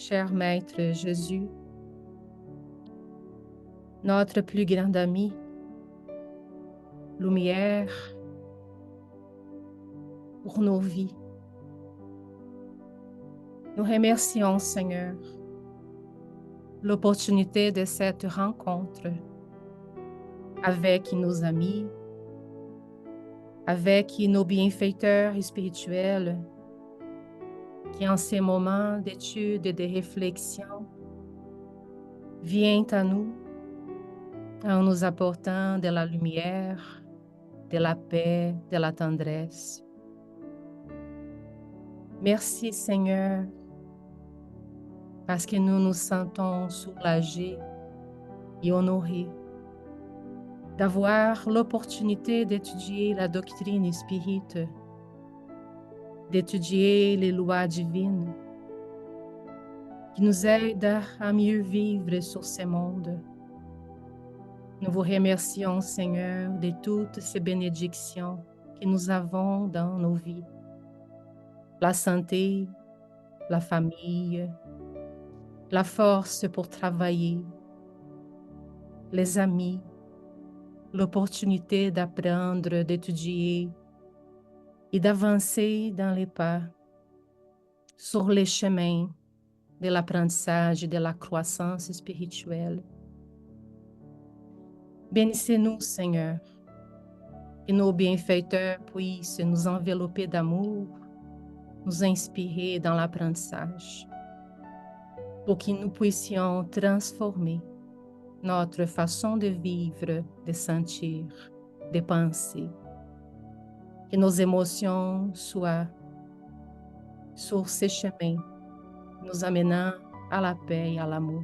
cher Maître Jésus, notre plus grand ami, lumière pour nos vies. Nous remercions, Seigneur, l'opportunité de cette rencontre avec nos amis, avec nos bienfaiteurs spirituels qui, en ces moments d'étude et de réflexion, viennent à nous en nous apportant de la lumière, de la paix, de la tendresse. Merci, Seigneur, parce que nous nous sentons soulagés et honorés d'avoir l'opportunité d'étudier la doctrine spirite, d'étudier les lois divines qui nous aident à mieux vivre sur ce monde. Nous vous remercions, Seigneur, de toutes ces bénédictions que nous avons dans nos vies. La santé, la famille, la force pour travailler, les amis, l'opportunité d'apprendre, d'étudier et d'avancer dans les pas sur les chemins de l'apprentissage et de la croissance spirituelle. Bénissez-nous, Seigneur, que nos bienfaiteurs puissent nous envelopper d'amour, nous inspirer dans l'apprentissage, pour que nous puissions transformer notre façon de vivre, de sentir, de penser. Que nos émotions soient sur ces chemins, nous amenant à la paix et à l'amour.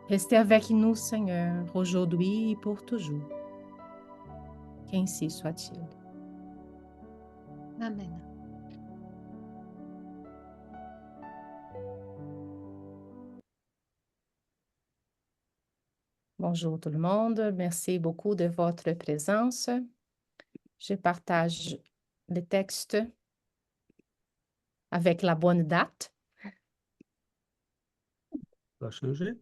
Restez avec nous, Seigneur, aujourd'hui et pour toujours. Qu'ainsi soit-il. Amen. Bonjour tout le monde, merci beaucoup de votre présence. Je partage le texte avec la bonne date. Ça a changé?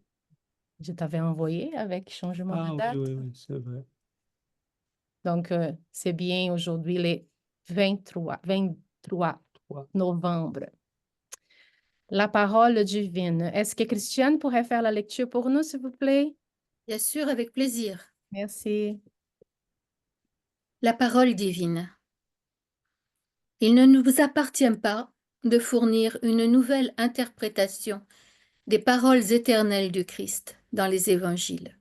Je t'avais envoyé avec changement de date. Oui, c'est vrai. Donc, c'est bien aujourd'hui le 23 novembre. La parole divine. Est-ce que Christiane pourrait faire la lecture pour nous, s'il vous plaît? Bien sûr, avec plaisir. Merci. La parole divine. Il ne nous appartient pas de fournir une nouvelle interprétation des paroles éternelles du Christ dans les évangiles.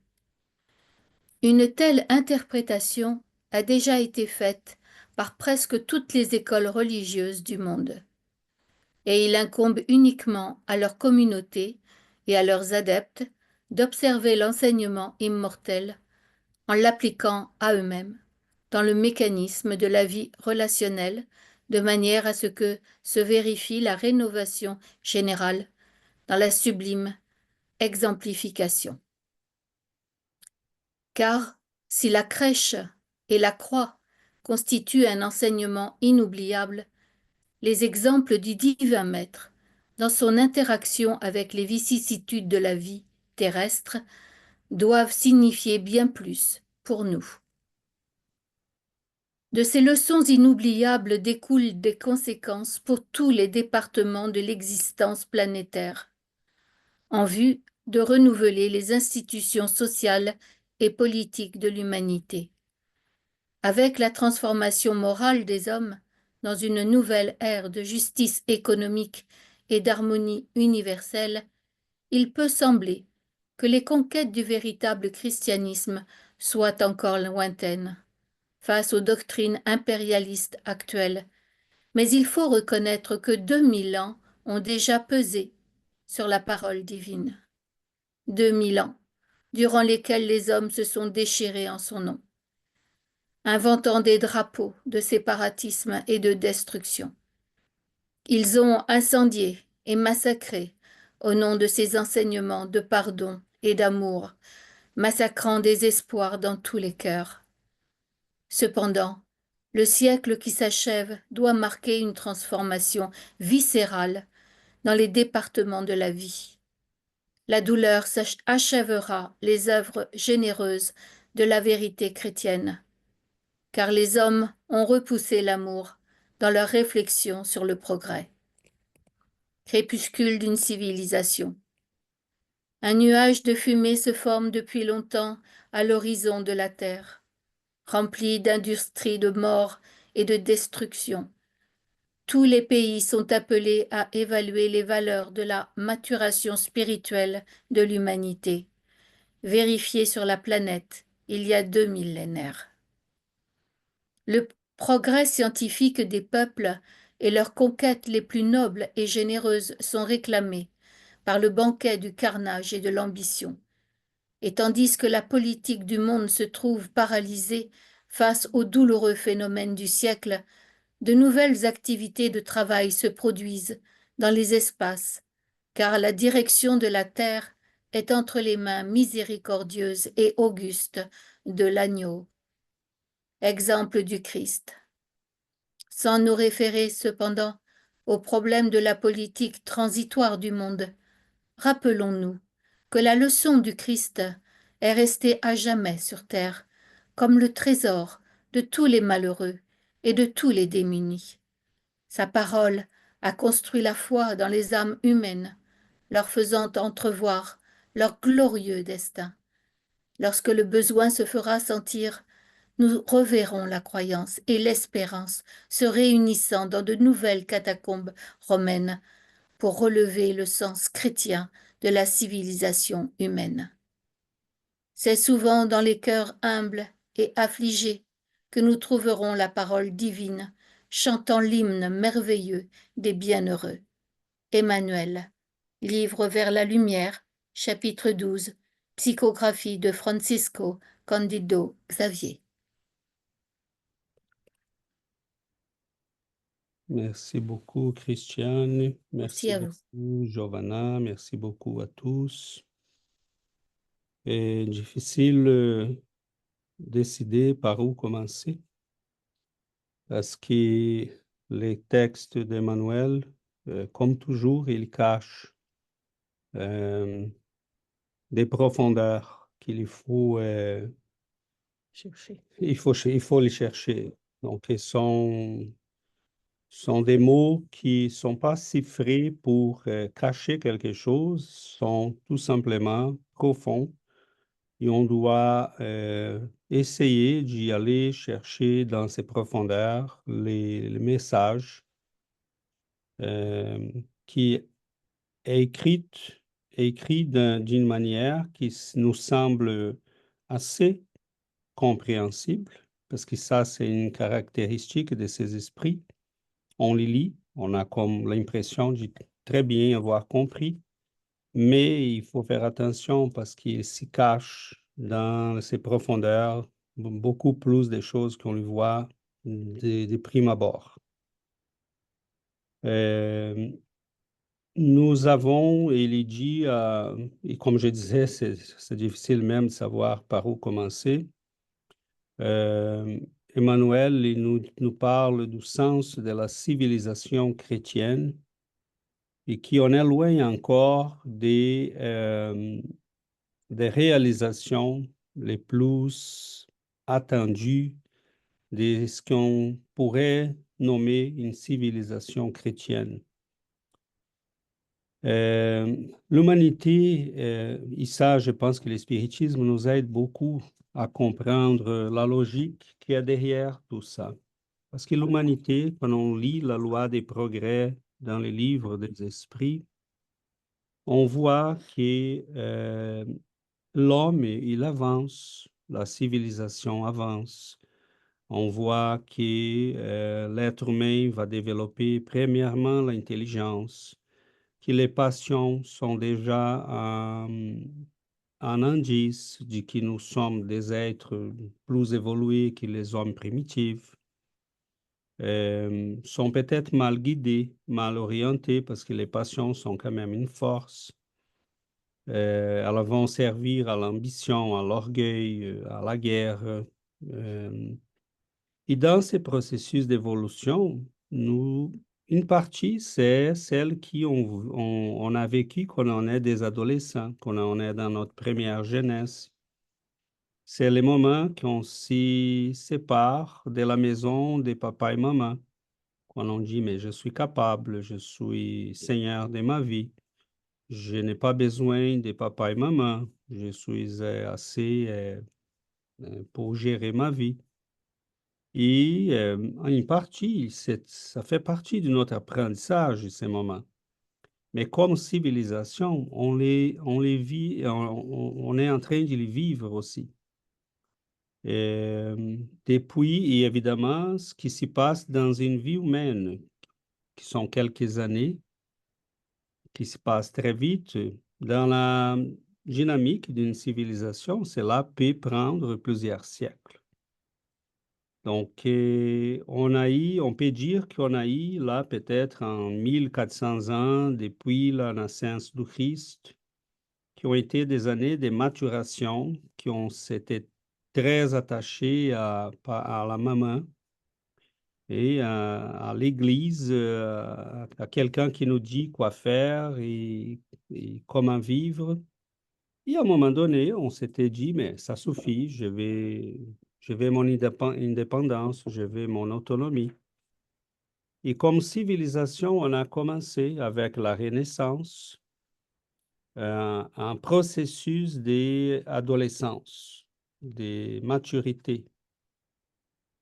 Une telle interprétation a déjà été faite par presque toutes les écoles religieuses du monde, et il incombe uniquement à leur communauté et à leurs adeptes d'observer l'enseignement immortel en l'appliquant à eux-mêmes dans le mécanisme de la vie relationnelle, de manière à ce que se vérifie la rénovation générale dans la sublime exemplification. Car si la crèche et la croix constituent un enseignement inoubliable, les exemples du divin maître, dans son interaction avec les vicissitudes de la vie terrestre, doivent signifier bien plus pour nous. De ces leçons inoubliables découlent des conséquences pour tous les départements de l'existence planétaire, en vue de renouveler les institutions sociales et politiques de l'humanité. Avec la transformation morale des hommes dans une nouvelle ère de justice économique et d'harmonie universelle, il peut sembler que les conquêtes du véritable christianisme soient encore lointaines face aux doctrines impérialistes actuelles, mais il faut reconnaître que 2000 ans ont déjà pesé sur la parole divine. 2000 ans, durant lesquels les hommes se sont déchirés en son nom, inventant des drapeaux de séparatisme et de destruction. Ils ont incendié et massacré au nom de ces enseignements de pardon et d'amour, massacrant des espoirs dans tous les cœurs. Cependant, le siècle qui s'achève doit marquer une transformation viscérale dans les départements de la vie. La douleur achèvera les œuvres généreuses de la vérité chrétienne, car les hommes ont repoussé l'amour dans leur réflexion sur le progrès. Crépuscule d'une civilisation. Un nuage de fumée se forme depuis longtemps à l'horizon de la terre, rempli d'industries de mort et de destruction. Tous les pays sont appelés à évaluer les valeurs de la maturation spirituelle de l'humanité, vérifiée sur la planète il y a 2 millénaires. Le progrès scientifique des peuples et leurs conquêtes les plus nobles et généreuses sont réclamés par le banquet du carnage et de l'ambition. Et tandis que la politique du monde se trouve paralysée face aux douloureux phénomènes du siècle, de nouvelles activités de travail se produisent dans les espaces, car la direction de la terre est entre les mains miséricordieuses et augustes de l'agneau. Exemple du Christ. Sans nous référer cependant au problème de la politique transitoire du monde, rappelons-nous que la leçon du Christ est restée à jamais sur terre, comme le trésor de tous les malheureux et de tous les démunis. Sa parole a construit la foi dans les âmes humaines, leur faisant entrevoir leur glorieux destin. Lorsque le besoin se fera sentir, nous reverrons la croyance et l'espérance se réunissant dans de nouvelles catacombes romaines pour relever le sens chrétien de la civilisation humaine. C'est souvent dans les cœurs humbles et affligés que nous trouverons la parole divine, chantant l'hymne merveilleux des bienheureux. Emmanuel, livre vers la lumière, chapitre 12, psychographie de Francisco Candido Xavier. Merci beaucoup, Christiane. Merci à vous. Beaucoup, Giovanna. Merci beaucoup à tous. C'est difficile décider par où commencer parce que les textes d'Emmanuel, comme toujours, ils cachent des profondeurs qu'il faut, Chercher. il faut les chercher. Donc, ils sont des mots qui sont pas chiffrés pour cacher quelque chose, sont tout simplement profonds et on doit essayer d'y aller chercher dans ces profondeurs les messages qui est écrit d'une manière qui nous semble assez compréhensible, parce que ça, c'est une caractéristique de ces esprits. On les lit, on a comme l'impression de très bien avoir compris, mais il faut faire attention parce qu'il s'y cache dans ces profondeurs beaucoup plus de choses qu'on le voit de prime abord. Nous avons, et il est dit, et comme je disais, c'est difficile même de savoir par où commencer. Emmanuel il nous parle du sens de la civilisation chrétienne et qui en est loin encore des réalisations les plus attendues de ce qu'on pourrait nommer une civilisation chrétienne. L'humanité, et ça, je pense que le spiritisme nous aide beaucoup à comprendre la logique qui est derrière tout ça. Parce que l'humanité, quand on lit la loi des progrès dans les livres des esprits, on voit que l'homme, il avance, la civilisation avance. On voit que l'être humain va développer premièrement l'intelligence, que les passions sont déjà un indice de que nous sommes des êtres plus évolués que les hommes primitifs, sont peut-être mal guidés, mal orientés, parce que les passions sont quand même une force. Elles vont servir à l'ambition, à l'orgueil, à la guerre. Et dans ces processus d'évolution, nous Une partie, c'est celle on a vécu quand on est des adolescents, quand on est dans notre première jeunesse. C'est les moments qu'on s'y sépare de la maison des papas et maman, quand on dit, mais je suis capable, je suis seigneur de ma vie, je n'ai pas besoin de papa et maman, je suis assez pour gérer ma vie. Et en une partie, ça fait partie de notre apprentissage, ces moments. Mais comme civilisation, on les vit, on est en train de les vivre aussi. Depuis, et évidemment, ce qui se passe dans une vie humaine, qui sont quelques années, qui se passent très vite, dans la dynamique d'une civilisation, cela peut prendre plusieurs siècles. Donc, on peut dire qu'on a eu là peut-être en 1400 ans depuis la naissance du Christ, qui ont été des années de maturation, qui ont été très attachés à la maman et à l'Église, à quelqu'un qui nous dit quoi faire et comment vivre. Et à un moment donné, on s'était dit, mais ça suffit, je vais mon indépendance, je veux mon autonomie. Et comme civilisation, on a commencé avec la Renaissance, un processus d'adolescence, de maturité,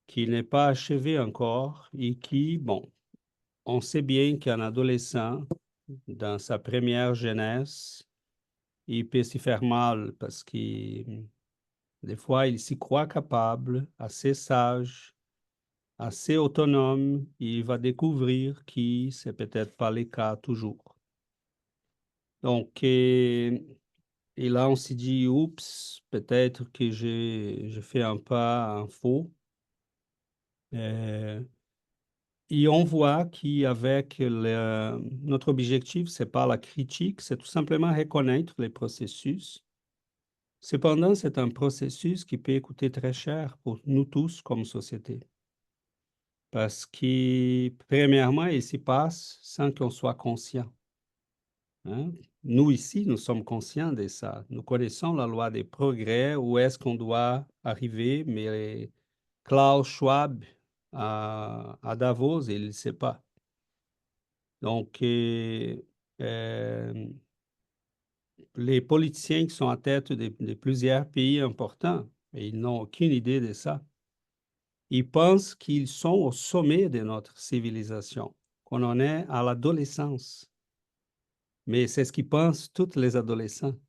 qui n'est pas achevé encore et qui, bon, on sait bien qu'un adolescent, dans sa première jeunesse, il peut s'y faire mal parce que des fois, il s'y croit capable, assez sage, assez autonome, et il va découvrir que c'est peut-être pas le cas toujours. Donc, et là, on s'est dit, oups, peut-être que j'ai fait un pas en faux. Euh, et on voit qu'avec notre objectif, c'est pas la critique, c'est tout simplement reconnaître les processus. Cependant, c'est un processus qui peut coûter très cher pour nous tous comme société. Parce que, premièrement, il s'y passe sans qu'on soit conscient. Hein? Nous, ici, nous sommes conscients de ça. Nous connaissons la loi des progrès, où est-ce qu'on doit arriver, mais Klaus Schwab à Davos, il ne sait pas. Donc, euh, les politiciens qui sont à tête de plusieurs pays importants, et ils n'ont aucune idée de ça. Ils pensent qu'ils sont au sommet de notre civilisation, qu'on en est à l'adolescence. Mais c'est ce qu'ils pensent tous les adolescents.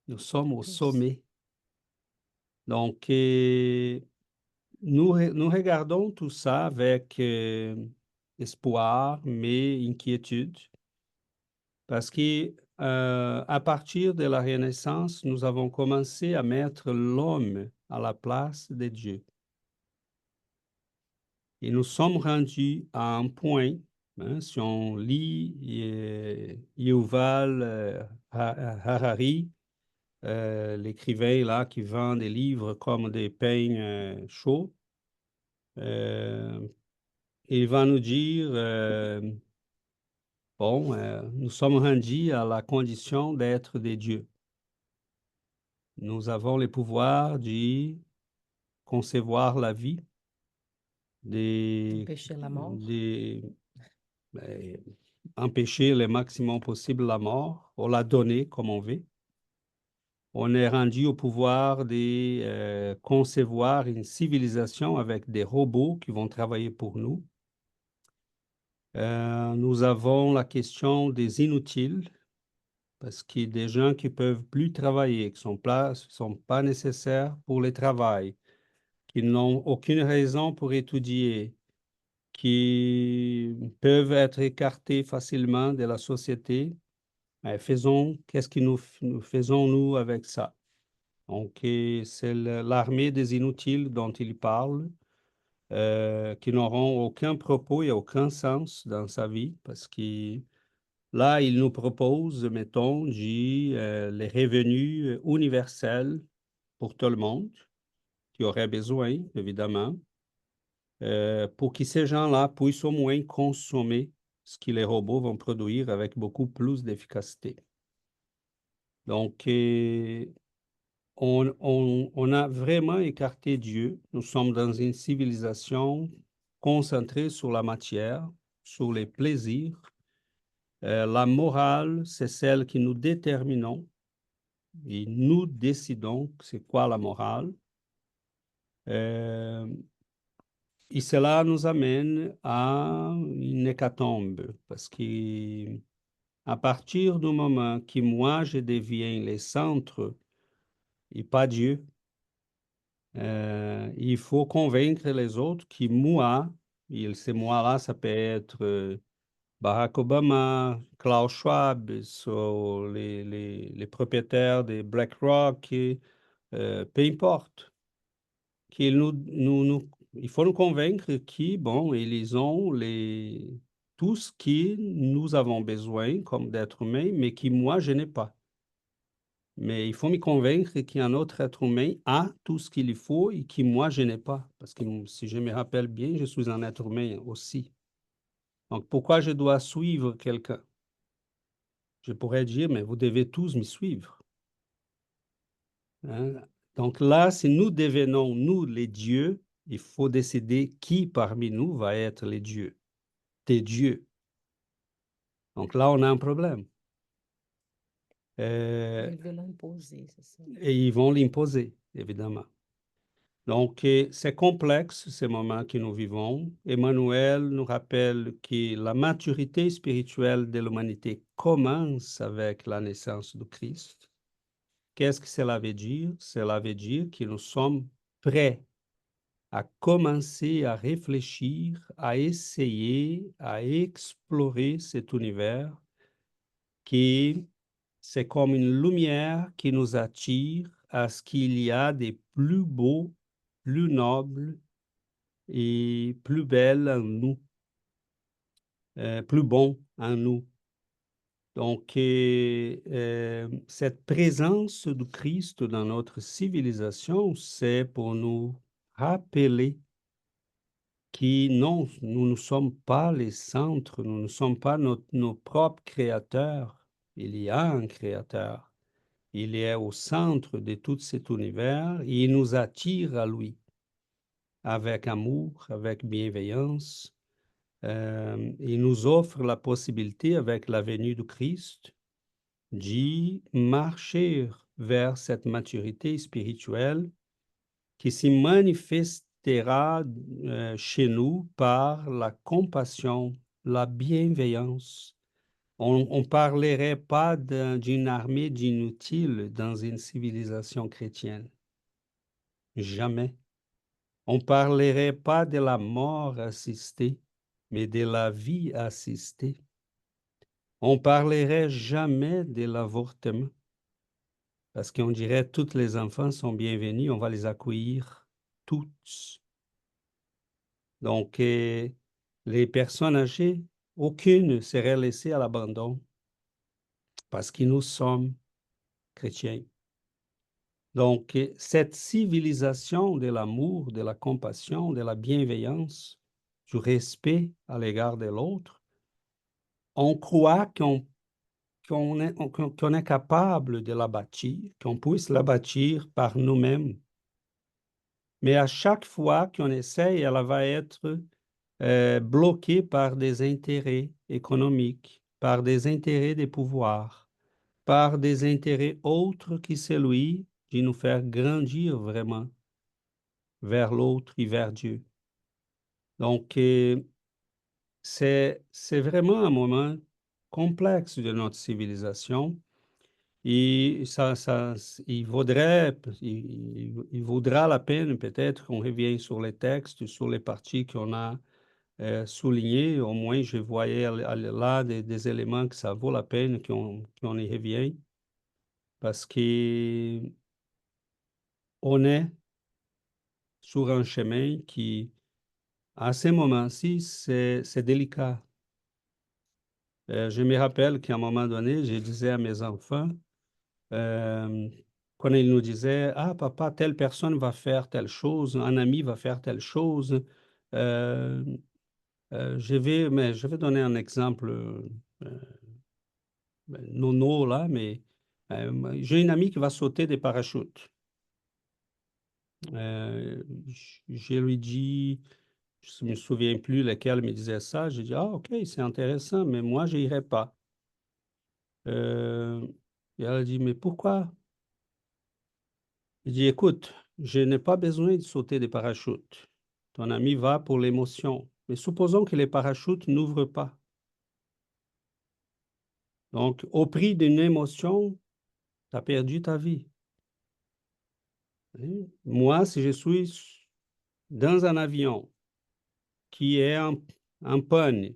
Nous sommes au Tous. sommet. Donc, nous regardons tout ça avec espoir, mais inquiétude, parce que à partir de la Renaissance, nous avons commencé à mettre l'homme à la place de Dieu. Et nous sommes rendus à un point, hein, si on lit Yuval Harari, l'écrivain là qui vend des livres comme des pains chauds, euh, il va nous dire, bon, nous sommes rendus à la condition d'être des dieux. Nous avons le pouvoir de concevoir la vie, Empêcher la mort. ben, empêcher le maximum possible la mort, ou la donner comme on veut. On est rendu au pouvoir de concevoir une civilisation avec des robots qui vont travailler pour nous. Nous avons la question des inutiles, parce qu'il y a des gens qui peuvent plus travailler, qui sont pas nécessaires pour le travail, qui n'ont aucune raison pour étudier, qui peuvent être écartés facilement de la société. Qu'est-ce que nous faisons, nous, avec ça? Donc, c'est l'armée des inutiles dont il parle, qui n'auront aucun propos et aucun sens dans sa vie, parce que là, il nous propose, mettons, les revenus universels pour tout le monde, qui aurait besoin, évidemment. pour que ces gens-là puissent au moins consommer ce que les robots vont produire avec beaucoup plus d'efficacité. Donc, on a vraiment écarté Dieu. Nous sommes dans une civilisation concentrée sur la matière, sur les plaisirs. La morale, c'est celle que nous déterminons et nous décidons c'est quoi la morale. Et cela nous amène à une hécatombe, parce que à partir du moment que moi, je deviens le centre et pas Dieu, il faut convaincre les autres que moi, et ces moi-là, ça peut être Barack Obama, Klaus Schwab, les propriétaires de BlackRock, peu importe. Il faut nous convaincre que, bon, ils ont tout ce que nous avons besoin comme d'être humain, mais que moi, je n'ai pas. Mais il faut me convaincre qu'un autre être humain a tout ce qu'il faut et que moi, je n'ai pas. Parce que si je me rappelle bien, je suis un être humain aussi. Donc, pourquoi je dois suivre quelqu'un? Je pourrais dire, mais vous devez tous me suivre. Hein? Donc là, si nous devenons, nous, les dieux, il faut décider qui parmi nous va être les dieux, des dieux. Donc là, on a un problème. Ils veulent imposer, c'est ça. Et ils vont l'imposer, évidemment. Donc, c'est complexe, ces moments que nous vivons. Emmanuel nous rappelle que la maturité spirituelle de l'humanité commence avec la naissance du Christ. Qu'est-ce que cela veut dire? Cela veut dire que nous sommes prêts à commencer à réfléchir, à essayer, à explorer cet univers qui, c'est comme une lumière qui nous attire à ce qu'il y a des plus beaux, plus nobles et plus belles en nous, plus bons en nous. Donc, cette présence du Christ dans notre civilisation, c'est pour nous rappeler que non, nous ne sommes pas les centres, nous ne sommes pas nos propres créateurs. Il y a un créateur. Il est au centre de tout cet univers et il nous attire à lui avec amour, avec bienveillance. Il nous offre la possibilité, avec la venue du Christ, d'y marcher vers cette maturité spirituelle qui se manifestera chez nous par la compassion, la bienveillance. On ne parlerait pas d'une armée d'inutiles dans une civilisation chrétienne. Jamais. On ne parlerait pas de la mort assistée, mais de la vie assistée. On ne parlerait jamais de l'avortement, parce qu'on dirait tous les enfants sont bienvenus, on va les accueillir tous. Donc, les personnes âgées, aucune ne serait laissée à l'abandon, parce que nous sommes chrétiens. Donc, cette civilisation de l'amour, de la compassion, de la bienveillance, du respect à l'égard de l'autre, on croit qu'on est capable de la bâtir, qu'on puisse la bâtir par nous-mêmes. Mais à chaque fois qu'on essaye, elle va être bloquée par des intérêts économiques, par des intérêts de pouvoir, par des intérêts autres que celui de nous faire grandir vraiment vers l'autre et vers Dieu. Donc, c'est vraiment un moment complexe de notre civilisation et il vaudra la peine peut-être qu'on revienne sur les textes, sur les parties qu'on a soulignés. Au moins, je voyais là des éléments que ça vaut la peine qu'on y revienne parce que on est sur un chemin qui, à ce moment-ci, c'est délicat. Je me rappelle qu'à un moment donné, je disais à mes enfants, euh, quand ils nous disaient, ah papa, telle personne va faire telle chose, un ami va faire telle chose, Euh, je vais donner un exemple nono là, mais j'ai une amie qui va sauter des parachutes. Je lui dis, je ne me souviens plus lequel me disait ça, j'ai dit, ah ok, c'est intéressant, mais moi, je n'irai pas. Euh, et elle a dit, mais pourquoi? Il dit, écoute, je n'ai pas besoin de sauter des parachutes. Ton ami va pour l'émotion. Mais supposons que les parachutes n'ouvrent pas. Donc, au prix d'une émotion, tu as perdu ta vie. Hein? Moi, si je suis dans un avion qui est en panne,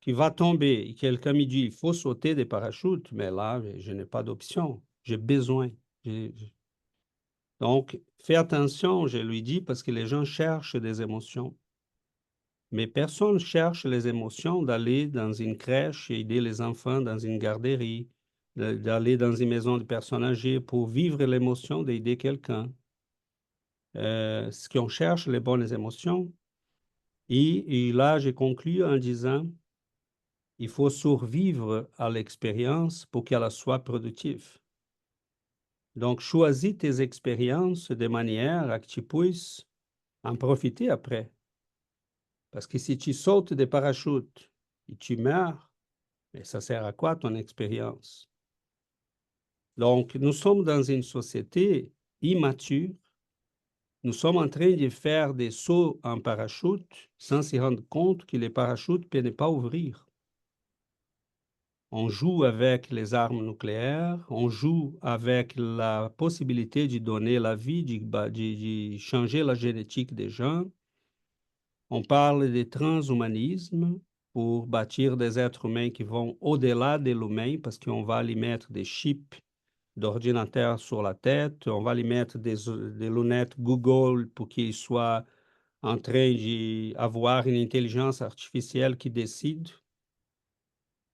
qui va tomber, et quelqu'un me dit, il faut sauter des parachutes, mais là, je n'ai pas d'option. J'ai besoin. Donc, fais attention, je lui dis, parce que les gens cherchent des émotions. Mais personne ne cherche les émotions d'aller dans une crèche et aider les enfants dans une garderie, d'aller dans une maison de personnes âgées pour vivre l'émotion d'aider quelqu'un. Ce qu'on cherche, les bonnes émotions. Et là, j'ai conclu en disant, il faut survivre à l'expérience pour qu'elle soit productive. Donc, choisis tes expériences de manière à que tu puisses en profiter après. Parce que si tu sautes des parachutes et tu meurs, mais ça sert à quoi ton expérience? Donc, nous sommes dans une société immature. Nous sommes en train de faire des sauts en parachute sans se rendre compte que les parachutes ne peuvent pas ouvrir. On joue avec les armes nucléaires, on joue avec la possibilité de donner la vie, de changer la génétique des gens. On parle de transhumanisme pour bâtir des êtres humains qui vont au-delà de l'humain parce qu'on va lui mettre des chips d'ordinateur sur la tête, on va lui mettre des lunettes Google pour qu'il soit en train d'avoir une intelligence artificielle qui décide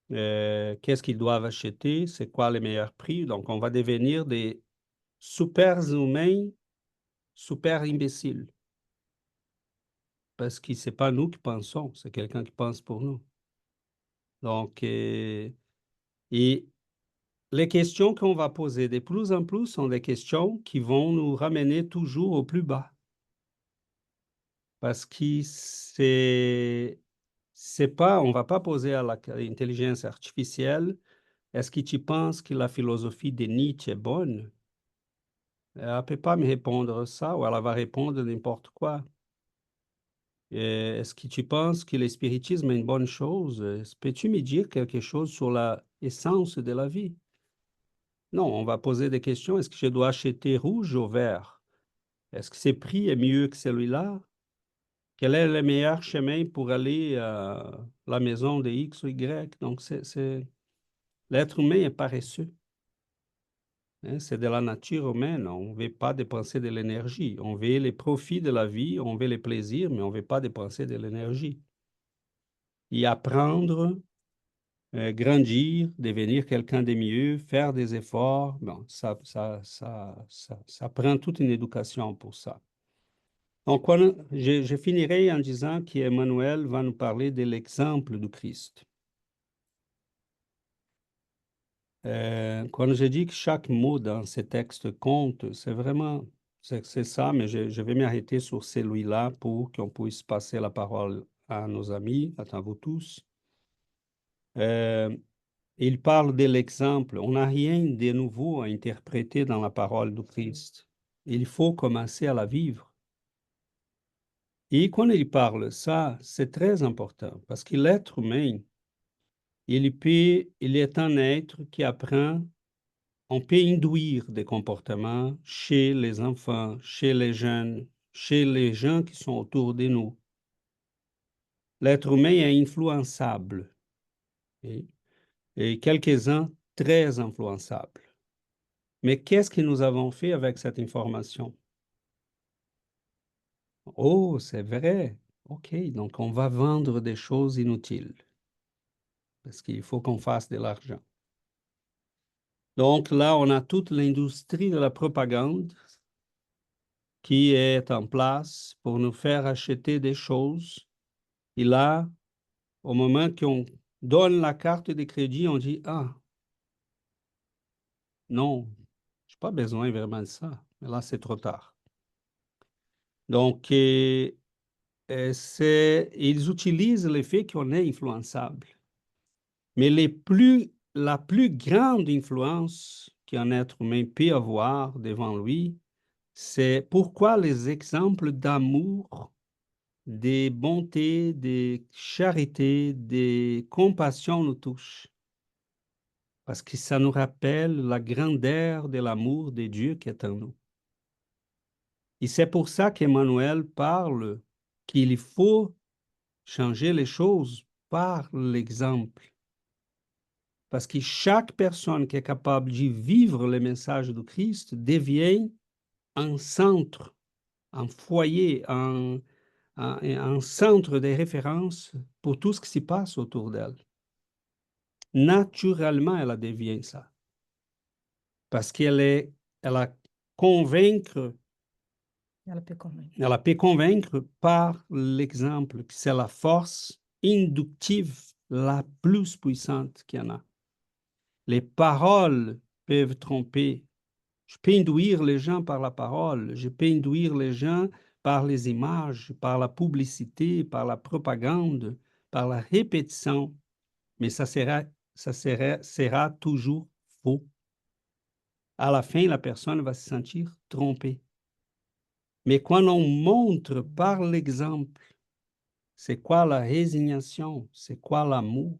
qu'est-ce qu'ils doivent acheter, c'est quoi les meilleurs prix. Donc, on va devenir des super humains, super imbéciles. Parce que ce n'est pas nous qui pensons, c'est quelqu'un qui pense pour nous. Donc, et les questions qu'on va poser de plus en plus sont des questions qui vont nous ramener toujours au plus bas. Parce que c'est pas, on va pas poser à l'intelligence artificielle, est-ce que tu penses que la philosophie de Nietzsche est bonne? Elle ne peut pas me répondre ça, ou elle va répondre n'importe quoi. Est-ce que tu penses que le spiritisme est une bonne chose? Peux-tu me dire quelque chose sur l'essence de la vie? Non, on va poser des questions. Est-ce que je dois acheter rouge ou vert? Est-ce que ce prix est mieux que celui-là? Quel est le meilleur chemin pour aller à la maison de X ou Y? Donc, l'être humain est paresseux. Hein, c'est de la nature humaine. On ne veut pas dépenser de l'énergie. On veut les profits de la vie, on veut les plaisirs, mais on ne veut pas dépenser de l'énergie. Y apprendre, grandir, devenir quelqu'un de mieux, faire des efforts, bon, ça prend toute une éducation pour ça. Donc, je finirai en disant qu'Emmanuel va nous parler de l'exemple du Christ. Quand je dis que chaque mot dans ces textes compte, c'est vraiment, c'est ça, mais je vais m'arrêter sur celui-là pour qu'on puisse passer la parole à nos amis, à vous tous. Il parle de l'exemple. On n'a rien de nouveau à interpréter dans la parole du Christ. Il faut commencer à la vivre. Et quand il parle ça, c'est très important parce que l'être humain, il est un être qui apprend. On peut induire des comportements chez les enfants, chez les jeunes, chez les gens qui sont autour de nous. L'être humain est influençable et quelques-uns très influençables. Mais qu'est-ce que nous avons fait avec cette information? Oh, c'est vrai. OK, donc on va vendre des choses inutiles parce qu'il faut qu'on fasse de l'argent. Donc là, on a toute l'industrie de la propagande qui est en place pour nous faire acheter des choses. Et là, au moment qu'on donne la carte de crédit, on dit, ah, non, je n'ai pas besoin vraiment de ça. Mais là, c'est trop tard. Donc, ils utilisent le fait qu'on est influençable. Mais la plus grande influence qu'un être humain peut avoir devant lui, c'est pourquoi les exemples d'amour, de bonté, de charité, de compassion nous touchent. Parce que ça nous rappelle la grandeur de l'amour de Dieu qui est en nous. Et c'est pour ça qu'Emmanuel parle qu'il faut changer les choses par l'exemple. Parce que chaque personne qui est capable de vivre le message du Christ devient un centre, un foyer, un centre de référence pour tout ce qui se passe autour d'elle. Naturellement, elle devient ça. Parce elle a convaincre, elle a pu convaincre par l'exemple, que c'est la force inductive la plus puissante qu'il y en a. Les paroles peuvent tromper. Je peux induire les gens par la parole, je peux induire les gens par les images, par la publicité, par la propagande, par la répétition, mais ça sera toujours faux. À la fin, la personne va se sentir trompée. Mais quand on montre par l'exemple, c'est quoi la résignation, c'est quoi l'amour,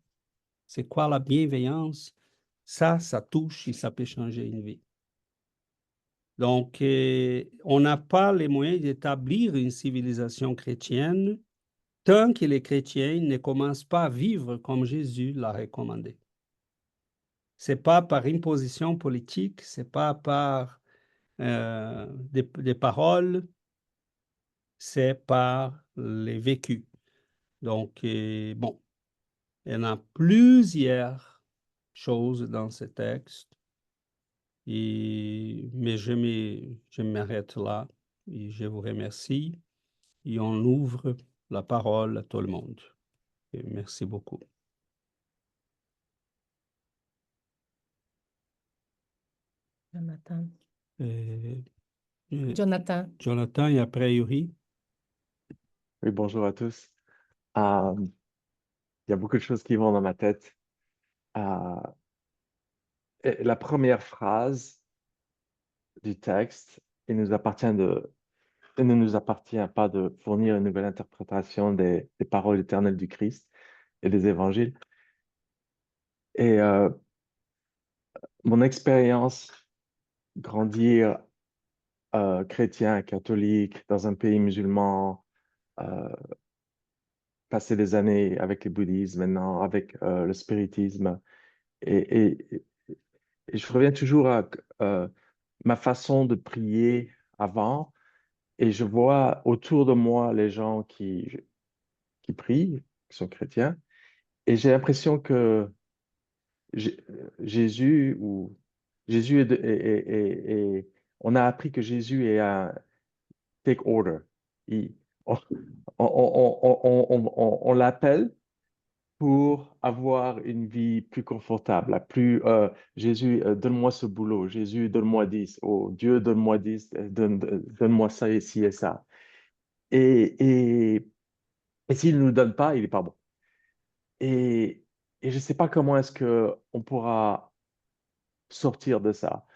c'est quoi la bienveillance, ça touche et ça peut changer une vie. Donc, on n'a pas les moyens d'établir une civilisation chrétienne tant que les chrétiens ne commencent pas à vivre comme Jésus l'a recommandé. Ce n'est pas par imposition politique, ce n'est pas par des paroles, c'est par les vécus. Donc, bon, il y en a plusieurs choses dans ce texte, mais je m'arrête là et je vous remercie. Et on ouvre la parole à tout le monde. Et merci beaucoup. Jonathan. Euh, Jonathan. Jonathan et après Yuri. Oui, bonjour à tous. Il y a beaucoup de choses qui vont dans ma tête. Et la première phrase du texte, il ne nous appartient pas de fournir une nouvelle interprétation des paroles éternelles du Christ et des évangiles. Et mon expérience, grandir chrétien, catholique, dans un pays musulman, passer des années avec le bouddhisme, maintenant avec le spiritisme, et je reviens toujours à ma façon de prier avant, et je vois autour de moi les gens qui prient, qui sont chrétiens, et j'ai l'impression que Jésus, Jésus on a appris que Jésus est un take order. Il- on on l'appelle pour avoir une vie plus confortable, Jésus, donne-moi ce boulot, Jésus, donne-moi 10, oh Dieu, donne-moi 10, donne-moi ça et ci et ça. Et, et, et s'il ne nous donne pas, il n'est pas bon. Et, et je ne sais pas comment est-ce qu'on pourra sortir de ça.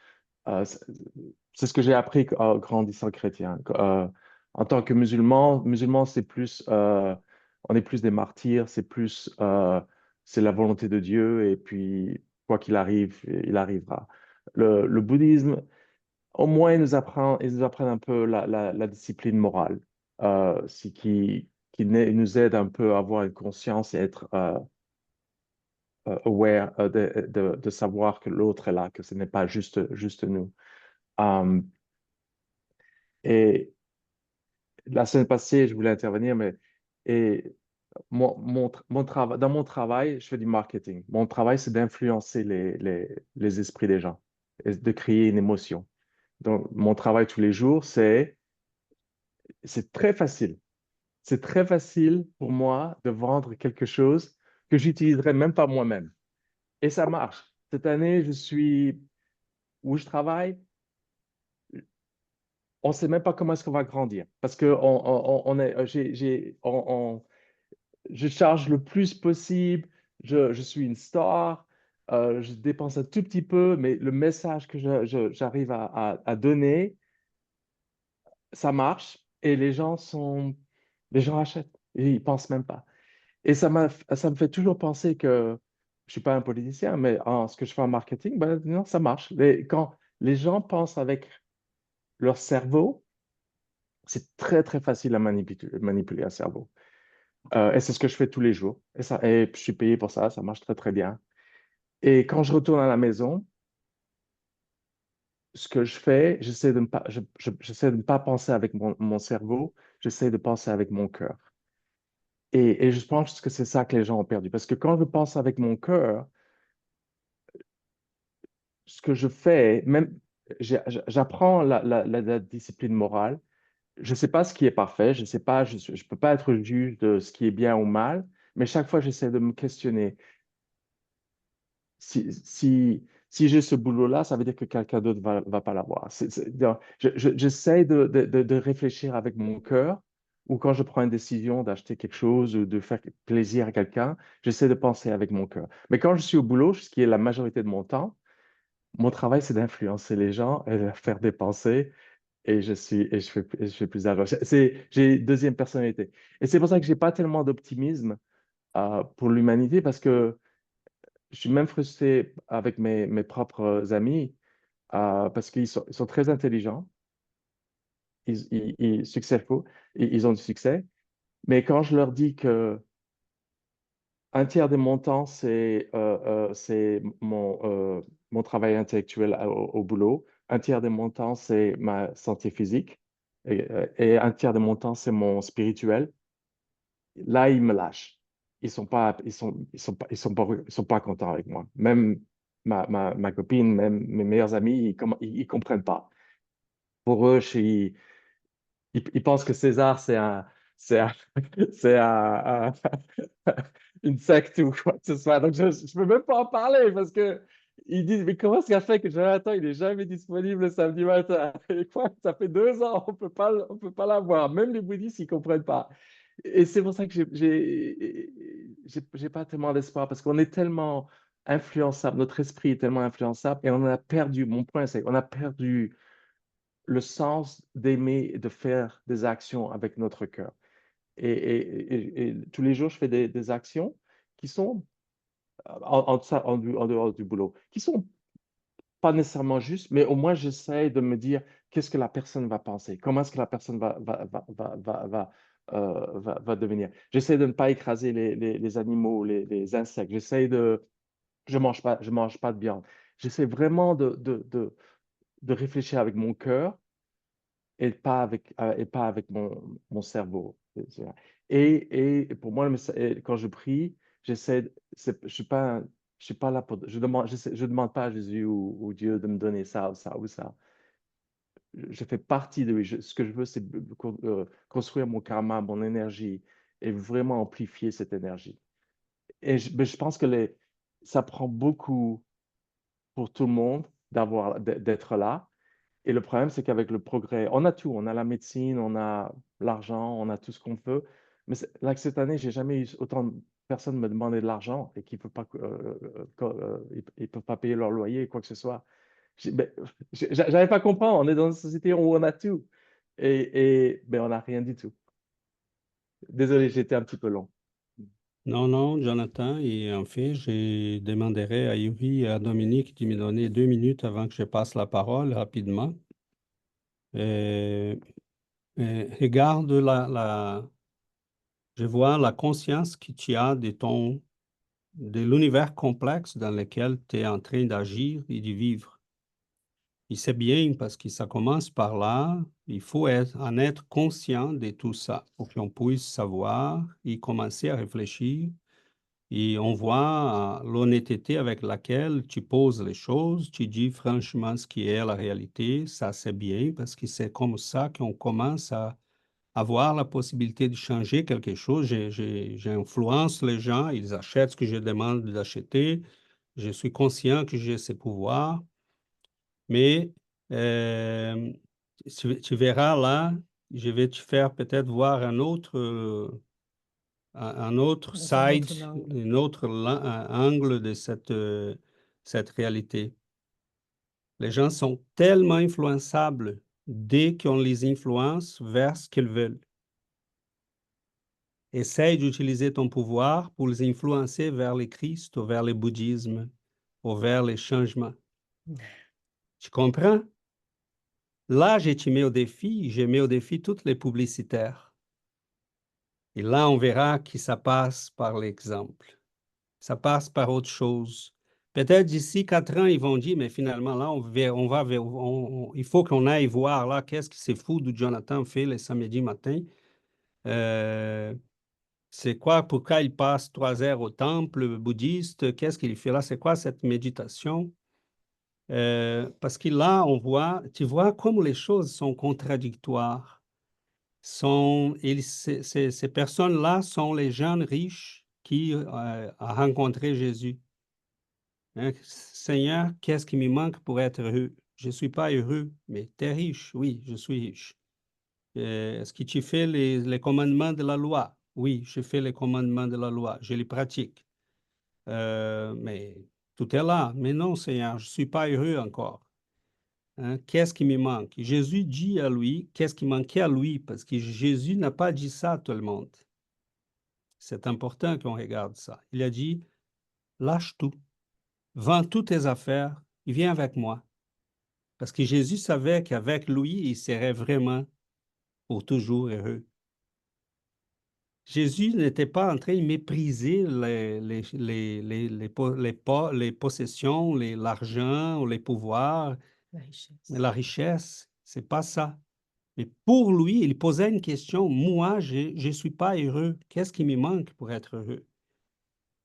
C'est ce que j'ai appris en grandissant chrétien. En tant que musulman, c'est plus, on est plus des martyrs, c'est la volonté de Dieu, et puis quoi qu'il arrive, il arrivera. Le bouddhisme, au moins, ils nous apprennent un peu la discipline morale, qui nous aide un peu à avoir une conscience et être aware de savoir que l'autre est là, que ce n'est pas juste nous. Um, et la semaine passée, je voulais intervenir, mais et dans mon travail, je fais du marketing. Mon travail, c'est d'influencer les esprits des gens et de créer une émotion. Donc, mon travail tous les jours, c'est c'est très facile. C'est très facile pour moi de vendre quelque chose que j'utiliserai même pas moi-même. Et ça marche. Cette année, où je travaille, on ne sait même pas comment est-ce qu'on va grandir. Parce que je charge le plus possible, je suis une star, je dépense un tout petit peu, mais le message que j'arrive à donner, ça marche et les gens achètent et ils pensent même pas. Et ça me fait toujours penser que je suis pas un politicien, mais en ce que je fais en marketing, ben non, ça marche. Quand les gens pensent avec leur cerveau, c'est très, très facile à manipuler un cerveau. Et c'est ce que je fais tous les jours. Et je suis payé pour ça, ça marche très, très bien. Et quand je retourne à la maison, ce que je fais, j'essaie de ne pas penser avec mon cerveau, j'essaie de penser avec mon cœur. Et je pense que c'est ça que les gens ont perdu. Parce que quand je pense avec mon cœur, ce que je fais, même j'apprends la discipline morale. Je ne sais pas ce qui est parfait, je sais pas, je peux pas être juge de ce qui est bien ou mal, mais chaque fois j'essaie de me questionner. Si j'ai ce boulot-là, ça veut dire que quelqu'un d'autre va pas l'avoir. Donc, j'essaie de réfléchir avec mon cœur, ou quand je prends une décision d'acheter quelque chose ou de faire plaisir à quelqu'un, j'essaie de penser avec mon cœur. Mais quand je suis au boulot, ce qui est la majorité de mon temps, mon travail, c'est d'influencer les gens et de leur faire dépenser. Et je fais plus d'argent. J'ai une deuxième personnalité. Et c'est pour ça que j'ai pas tellement d'optimisme pour l'humanité parce que je suis même frustré avec mes propres amis parce ils sont très intelligents, successful, ils ont du succès. Mais quand je leur dis que un tiers de mon temps, c'est mon travail intellectuel au boulot, un tiers de mon temps, c'est ma santé physique et un tiers de mon temps, c'est mon spirituel. Là, ils me lâchent. Ils sont pas contents avec moi. Même ma copine, même mes meilleurs amis, ils comprennent pas. Pour eux, ils pensent que César, c'est un, c'est une secte ou quoi que ce soit. Donc, je ne peux même pas en parler parce que ils disent, mais comment est-ce qu'elle fait que Jonathan, il n'est jamais disponible le samedi matin? Et quoi, ça fait 2 ans, on peut pas l'avoir. Même les bouddhistes, ils comprennent pas. Et c'est pour ça que j'ai pas tellement d'espoir parce qu'on est tellement influençable, notre esprit est tellement influençable et on a perdu, mon point c'est qu'on a perdu le sens d'aimer et de faire des actions avec notre cœur. Et tous les jours, je fais des actions qui sont en dehors du boulot, qui sont pas nécessairement justes, mais au moins j'essaie de me dire qu'est-ce que la personne va penser, comment est-ce que la personne va devenir. J'essaie de ne pas écraser les animaux, les insectes. Je mange pas de viande. J'essaie vraiment de réfléchir avec mon cœur et pas avec mon cerveau. Et pour moi, quand je prie, je suis pas là pour, je demande pas à Jésus ou Dieu de me donner ça ou ça ou ça. Je fais partie de lui. Ce que je veux, c'est construire mon karma, mon énergie et vraiment amplifier cette énergie. Mais je pense que ça prend beaucoup pour tout le monde d'être là. Et le problème, c'est qu'avec le progrès, on a tout. On a la médecine, on a l'argent, on a tout ce qu'on veut. Mais là, cette année, j'ai jamais eu autant de personnes me demander de l'argent et qui ne peuvent pas, ils peuvent pas payer leur loyer, quoi que ce soit. Ben, j'arrive pas à comprendre. On est dans une société où on a tout. Ben, on n'a rien du tout. Désolé, j'étais un petit peu long. Non, non, Jonathan, et en fait, je demanderai à Yuri et à Dominique de me donner 2 minutes avant que je passe la parole rapidement. Et, regarde je vois la conscience que tu as de l'univers complexe dans lequel tu es en train d'agir et de vivre. Et c'est bien parce que ça commence par là. Il faut en être conscient de tout ça pour qu'on puisse savoir et commencer à réfléchir. Et on voit l'honnêteté avec laquelle tu poses les choses, tu dis franchement ce qui est la réalité, ça c'est bien parce que c'est comme ça qu'on commence à avoir la possibilité de changer quelque chose. J'influence les gens, ils achètent ce que je demande d'acheter. Je suis conscient que j'ai ces pouvoirs, mais tu verras là, je vais te faire peut-être voir un autre Dans un side, autre angle. un autre angle de cette réalité. Les gens sont tellement influençables dès qu'on les influence vers ce qu'ils veulent. Essaye d'utiliser ton pouvoir pour les influencer vers le Christ ou vers le bouddhisme ou vers les changements. Tu comprends? Là, je te mets au défi, je mets au défi toutes les publicitaires. Et là, on verra que ça passe par l'exemple. Ça passe par autre chose. Peut-être d'ici 4 ans, ils vont dire, mais finalement, là, il faut qu'on aille voir là, qu'est-ce que c'est fou de Jonathan fait le samedi matin. C'est quoi, pourquoi il passe 3 heures au temple bouddhiste? Qu'est-ce qu'il fait là? C'est quoi cette méditation? Parce que là, tu vois comme les choses sont contradictoires. Ces personnes-là sont les jeunes riches qui ont rencontré Jésus. Hein, Seigneur, qu'est-ce qui me manque pour être heureux? Je ne suis pas heureux, mais tu es riche. Oui, je suis riche. Est-ce que tu fais les commandements de la loi? Oui, je fais les commandements de la loi. Je les pratique. Mais tout est là. Mais non, Seigneur, je ne suis pas heureux encore. Hein, qu'est-ce qui me manque? Jésus dit à lui, qu'est-ce qui manquait à lui? Parce que Jésus n'a pas dit ça à tout le monde. C'est important qu'on regarde ça. Il a dit, lâche tout, vends toutes tes affaires et viens avec moi. Parce que Jésus savait qu'avec lui, il serait vraiment pour toujours heureux. Jésus n'était pas en train de mépriser les possessions, l'argent ou les pouvoirs, La richesse. la richesse. C'est pas ça. Mais pour lui, il posait une question. Moi, je ne suis pas heureux. Qu'est-ce qui me manque pour être heureux?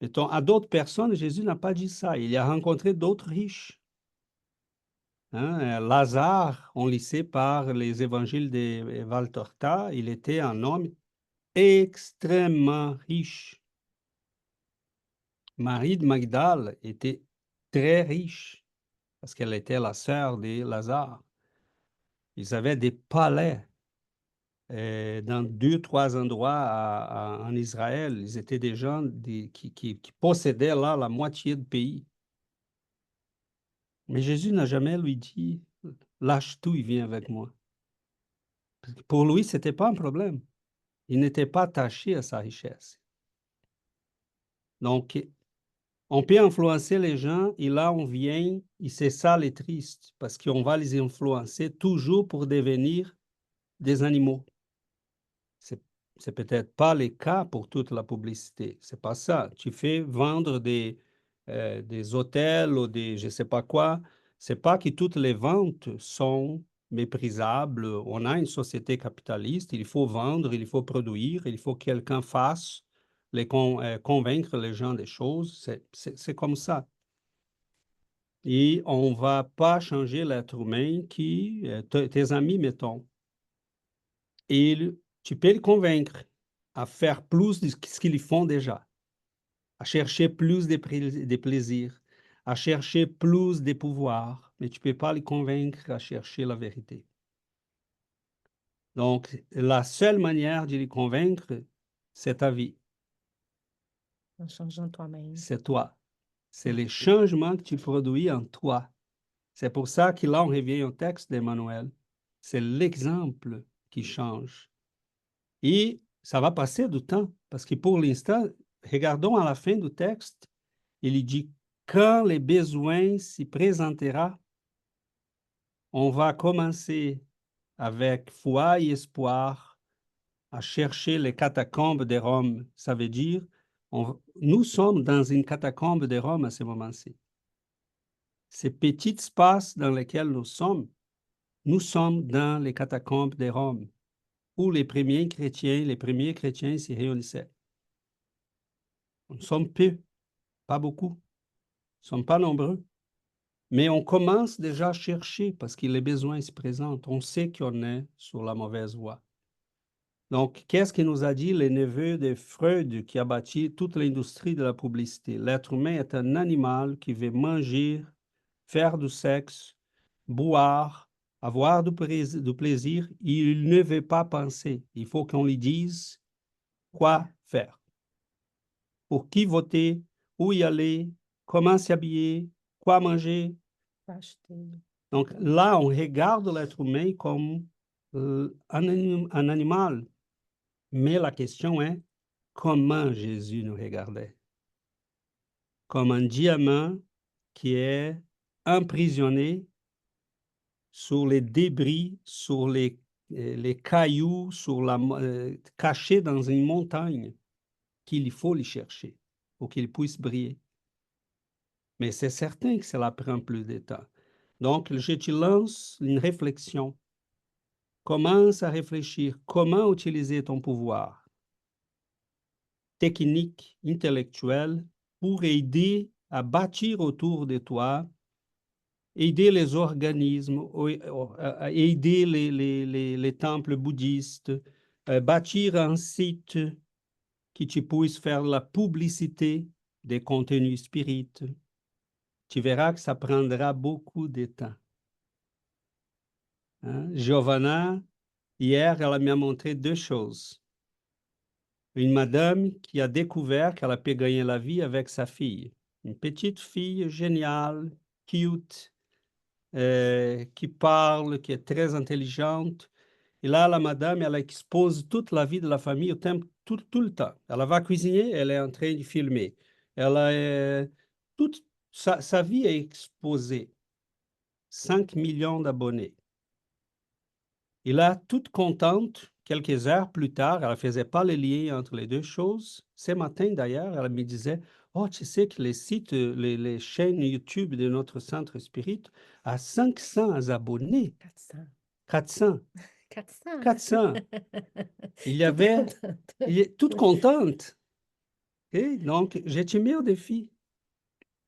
Mettons, à d'autres personnes, Jésus n'a pas dit ça. Il a rencontré d'autres riches. Hein? Lazare, on le sait par les évangiles de Valtorta, il était un homme extrêmement riche. Marie de Magdale était très riche parce qu'elle était la sœur de Lazare. Ils avaient des palais dans 2, 3 endroits en Israël. Ils étaient des gens qui possédaient là la moitié du pays. Mais Jésus n'a jamais lui dit, lâche tout, il vient avec moi. Parce que pour lui, ce n'était pas un problème. Il n'était pas attaché à sa richesse. Donc, on peut influencer les gens et là, on vient, et c'est ça les tristes, parce qu'on va les influencer toujours pour devenir des animaux. C'est peut-être pas le cas pour toute la publicité. C'est pas ça. Tu fais vendre des hôtels ou des je sais pas quoi. C'est pas que toutes les ventes sont méprisables. On a une société capitaliste. Il faut vendre, il faut produire, il faut que quelqu'un fasse convaincre les gens des choses. C'est comme ça. Et on va pas changer l'être humain qui, tes amis, mettons, tu peux le convaincre à faire plus de ce qu'ils font déjà, à chercher plus de plaisirs, à chercher plus de pouvoir, mais tu ne peux pas le convaincre à chercher la vérité. Donc, la seule manière de les convaincre, c'est ta vie. En changeant toi-même. C'est toi. C'est les changements que tu produis en toi. C'est pour ça que là, on revient au texte d'Emmanuel. C'est l'exemple qui change. Et ça va passer du temps, parce que pour l'instant, regardons à la fin du texte, il dit, quand les besoins s'y présentera, on va commencer avec foi et espoir à chercher les catacombes de Rome. Ça veut dire, nous sommes dans une catacombe de Rome à ce moment-ci. Ces petits espaces dans lesquels nous sommes dans les catacombes de Rome, où les premiers chrétiens s'y réunissaient. Nous sommes peu, pas beaucoup, nous ne sommes pas nombreux, mais on commence déjà à chercher parce que les besoins se présentent. On sait qu'on est sur la mauvaise voie. Donc, qu'est-ce qu'il nous a dit les neveux de Freud qui a bâti toute l'industrie de la publicité? L'être humain est un animal qui veut manger, faire du sexe, boire, avoir du plaisir. Il ne veut pas penser. Il faut qu'on lui dise quoi faire, pour qui voter, où y aller, comment s'habiller, quoi manger. Acheter. Donc là, on regarde l'être humain comme un animal. Mais la question est, comment Jésus nous regardait? Comme un diamant qui est emprisonné sur les débris, sur les cailloux, caché dans une montagne, qu'il faut les chercher pour qu'il puisse briller. Mais c'est certain que cela prend plus de temps. Donc, je te lance une réflexion. Commence à réfléchir comment utiliser ton pouvoir technique, intellectuelle, pour aider à bâtir autour de toi, aider les organismes, aider les temples bouddhistes, bâtir un site qui tu puisses faire la publicité des contenus spirites. Tu verras que ça prendra beaucoup de temps. Hein? Giovanna, hier, elle m'a montré deux choses. Une madame qui a découvert qu'elle a pu gagner la vie avec sa fille. Une petite fille géniale, cute, qui parle, qui est très intelligente. Et là, la madame, elle expose toute la vie de la famille tout le temps. Elle va cuisiner, elle est en train de filmer. Elle a, toute sa vie est exposée. 5 millions d'abonnés. Et là, toute contente, quelques heures plus tard, elle ne faisait pas le lien entre les deux choses. Ce matin, d'ailleurs, elle me disait, « Oh, tu sais que les sites, les chaînes YouTube de notre centre spirit a 500 abonnés. » 400. 400. 400. 400. Il y Toute avait... contente. toute contente. Et donc, j'ai te mis au défi.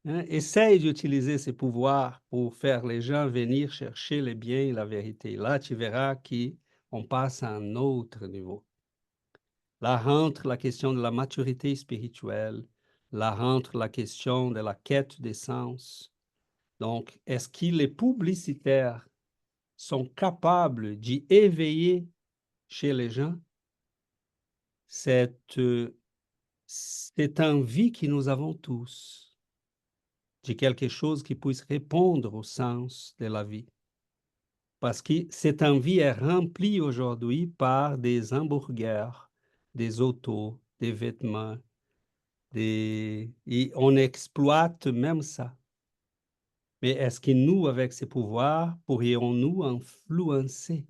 Hein? Essaye d'utiliser ces pouvoirs pour faire les gens venir chercher le bien et la vérité. Là, tu verras qu'on passe à un autre niveau. Là rentre la question de la maturité spirituelle. Là rentre la question de la quête des sens. Donc, est-ce que les publicitaires sont capables d'y éveiller chez les gens cette envie que nous avons tous de quelque chose qui puisse répondre au sens de la vie. Parce que cette envie est remplie aujourd'hui par des hamburgers, des autos, des vêtements, et on exploite même ça. Mais est-ce que nous, avec ces pouvoirs, pourrions-nous influencer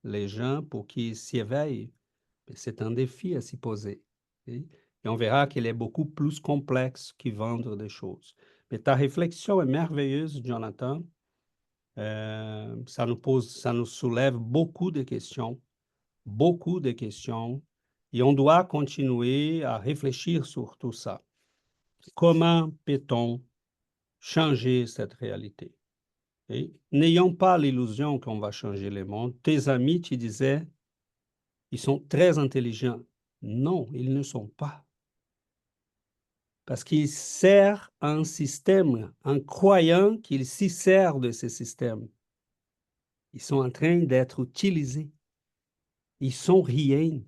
les gens pour qu'ils s'y éveillent? C'est un défi à s'y poser. Et on verra qu'il est beaucoup plus complexe que vendre des choses. Mais ta réflexion est merveilleuse, Jonathan. Ça nous soulève beaucoup de questions, et on doit continuer à réfléchir sur tout ça. Comment peut-on changer cette réalité? Et n'ayons pas l'illusion qu'on va changer le monde. Tes amis, tu disais, ils sont très intelligents. Non, ils ne sont pas. Parce qu'ils servent un système en croyant qu'ils s'y servent de ce système. Ils sont en train d'être utilisés. Ils sont rien.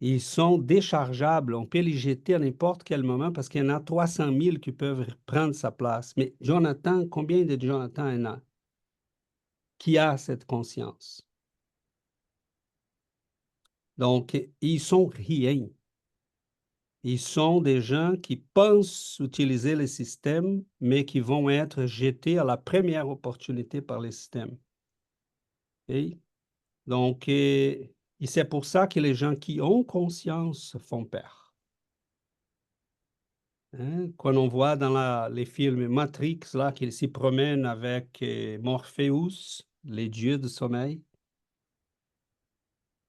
Ils sont déchargeables. On peut les jeter à n'importe quel moment parce qu'il y en a 300 000 qui peuvent prendre sa place. Mais Jonathan, combien de Jonathan il y en a qui a cette conscience? Donc, ils sont rien. Ils sont des gens qui pensent utiliser le système, mais qui vont être jetés à la première opportunité par le système. Okay? Donc, et c'est pour ça que les gens qui ont conscience font peur. Hein? Quand on voit dans les films Matrix, là, qu'ils s'y promènent avec Morpheus, les dieux du sommeil,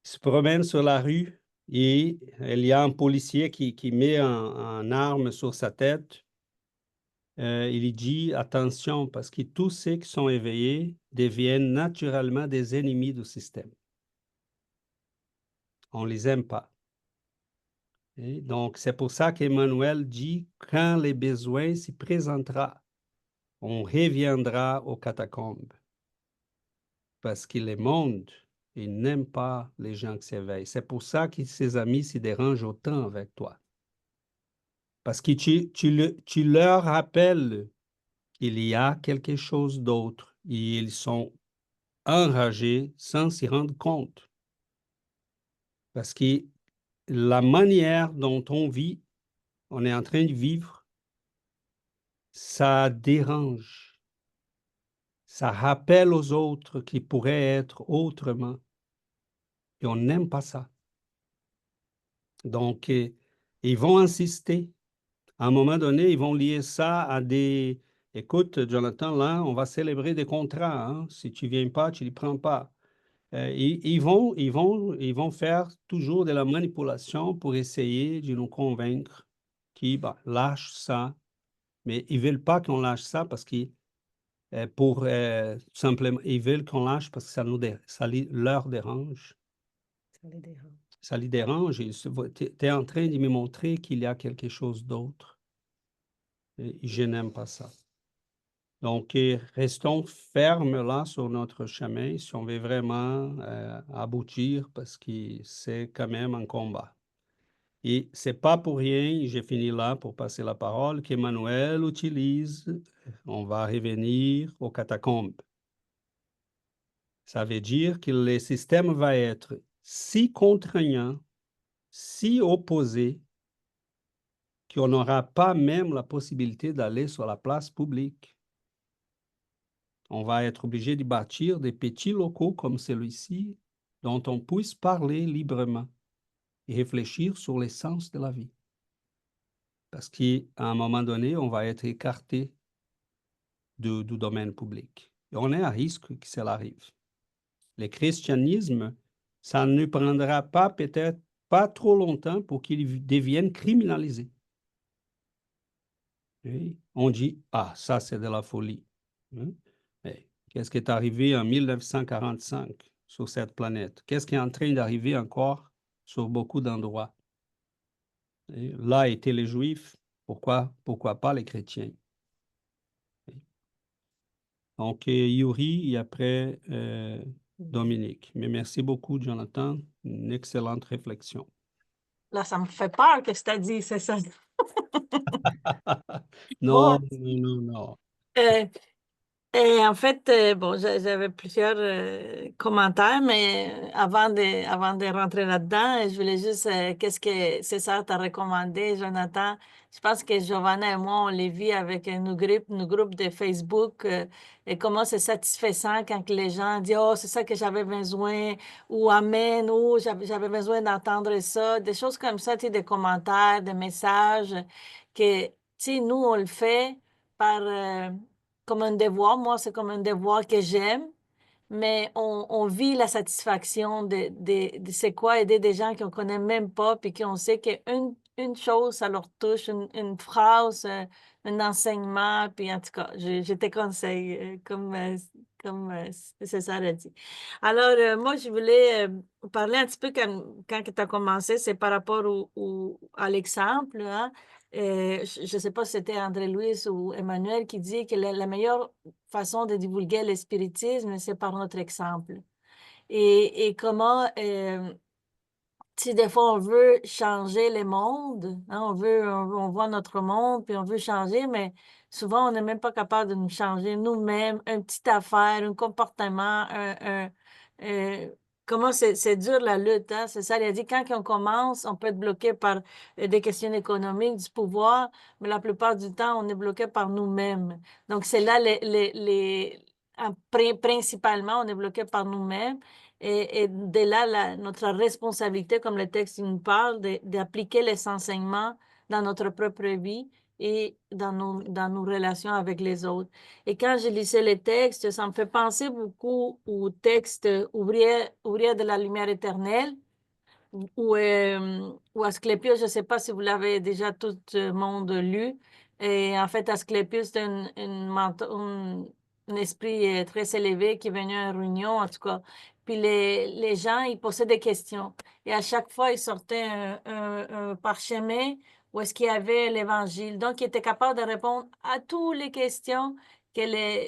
ils se promènent sur la rue et il y a un policier qui met un arme sur sa tête. Il dit attention parce que tous ceux qui sont éveillés deviennent naturellement des ennemis du système. On ne les aime pas. Et donc, c'est pour ça qu'Emmanuel dit, quand les besoins s'y présentera, on reviendra aux catacombes. Parce que le monde, il n'aime pas les gens qui s'éveillent. C'est pour ça que ses amis s'y dérangent autant avec toi. Parce que tu leur rappelles qu'il y a quelque chose d'autre. Et ils sont enragés sans s'y rendre compte. Parce que la manière dont on vit, on est en train de vivre, ça dérange. Ça rappelle aux autres qui pourraient être autrement. Et on n'aime pas ça. Donc, ils vont insister. À un moment donné, ils vont lier ça à des... Écoute, Jonathan, là, on va célébrer des contrats. Hein. Si tu ne viens pas, tu ne les prends pas. Ils vont faire toujours de la manipulation pour essayer de nous convaincre qu'ils lâchent ça. Mais ils ne veulent pas qu'on lâche ça parce qu'ils simplement, ils veulent qu'on lâche parce que ça leur dérange. Ça les dérange. Ça les dérange. Tu es en train de me montrer qu'il y a quelque chose d'autre. Et je n'aime pas ça. Donc, restons fermes là sur notre chemin si on veut vraiment aboutir parce que c'est quand même un combat. Et c'est pas pour rien, j'ai fini là pour passer la parole, qu'Emmanuel utilise, on va revenir aux catacombes. Ça veut dire que le système va être si contraignant, si opposé, qu'on n'aura pas même la possibilité d'aller sur la place publique. On va être obligé de bâtir des petits locaux comme celui-ci, dont on puisse parler librement et réfléchir sur l'essence de la vie. Parce qu'à un moment donné, on va être écarté du domaine public. Et on est à risque que cela arrive. Le christianisme, ça ne prendra pas peut-être pas trop longtemps pour qu'il devienne criminalisé. Oui. On dit, ah, ça c'est de la folie. Hein? Qu'est-ce qui est arrivé en 1945 sur cette planète? Qu'est-ce qui est en train d'arriver encore sur beaucoup d'endroits? Là étaient les Juifs, pourquoi pas les chrétiens? Donc, Yuri et après Dominique. Mais merci beaucoup, Jonathan. Une excellente réflexion. Là, ça me fait peur que je t'ai dit, c'est ça. Non, Bon, non, non. et en fait, bon, j'avais plusieurs commentaires, mais avant de rentrer là-dedans, je voulais juste, qu'est-ce que César t'a recommandé, Jonathan? Je pense que Giovanna et moi, on les vit avec nos groupes de Facebook, et comment c'est satisfaisant quand les gens disent, oh, c'est ça que j'avais besoin, ou Amen, ou j'avais besoin d'entendre ça, des choses comme ça, tu sais, des commentaires, des messages, que, tu sais, nous, on le fait par... comme un devoir. Moi, c'est comme un devoir que j'aime, mais on vit la satisfaction de c'est quoi aider des gens qu'on ne connaît même pas, puis qu'on sait une chose, ça leur touche, une phrase, un enseignement, puis en tout cas, je te conseille, comme César a dit. Alors, moi, je voulais parler un petit peu quand tu as commencé, c'est par rapport à l'exemple, hein. Je ne sais pas si c'était André-Louis ou Emmanuel qui dit que la meilleure façon de divulguer le spiritisme, c'est par notre exemple. Et comment, si des fois on veut changer le monde, hein, on voit notre monde, puis on veut changer, mais souvent on n'est même pas capable de nous changer nous-mêmes, une petite affaire, un comportement, euh, comment c'est dur la lutte, hein? C'est ça, il a dit, quand on commence, on peut être bloqué par des questions économiques, du pouvoir, mais la plupart du temps, on est bloqué par nous-mêmes. Donc, c'est là, principalement, on est bloqué par nous-mêmes. Et de là, notre responsabilité, comme le texte nous parle, d'appliquer les enseignements dans notre propre vie et dans nos relations avec les autres. Et quand je lisais les textes, ça me fait penser beaucoup au texte Ouvrier de la lumière éternelle, ou Asclépios, je ne sais pas si vous l'avez déjà tout le monde lu. Et en fait, Asclépios, c'est un esprit très élevé qui est venu à une réunion, en tout cas. Puis les gens, ils posaient des questions. Et à chaque fois, ils sortaient un parchemin où est-ce qu'il y avait l'Évangile. Donc, ils étaient capables de répondre à toutes les questions que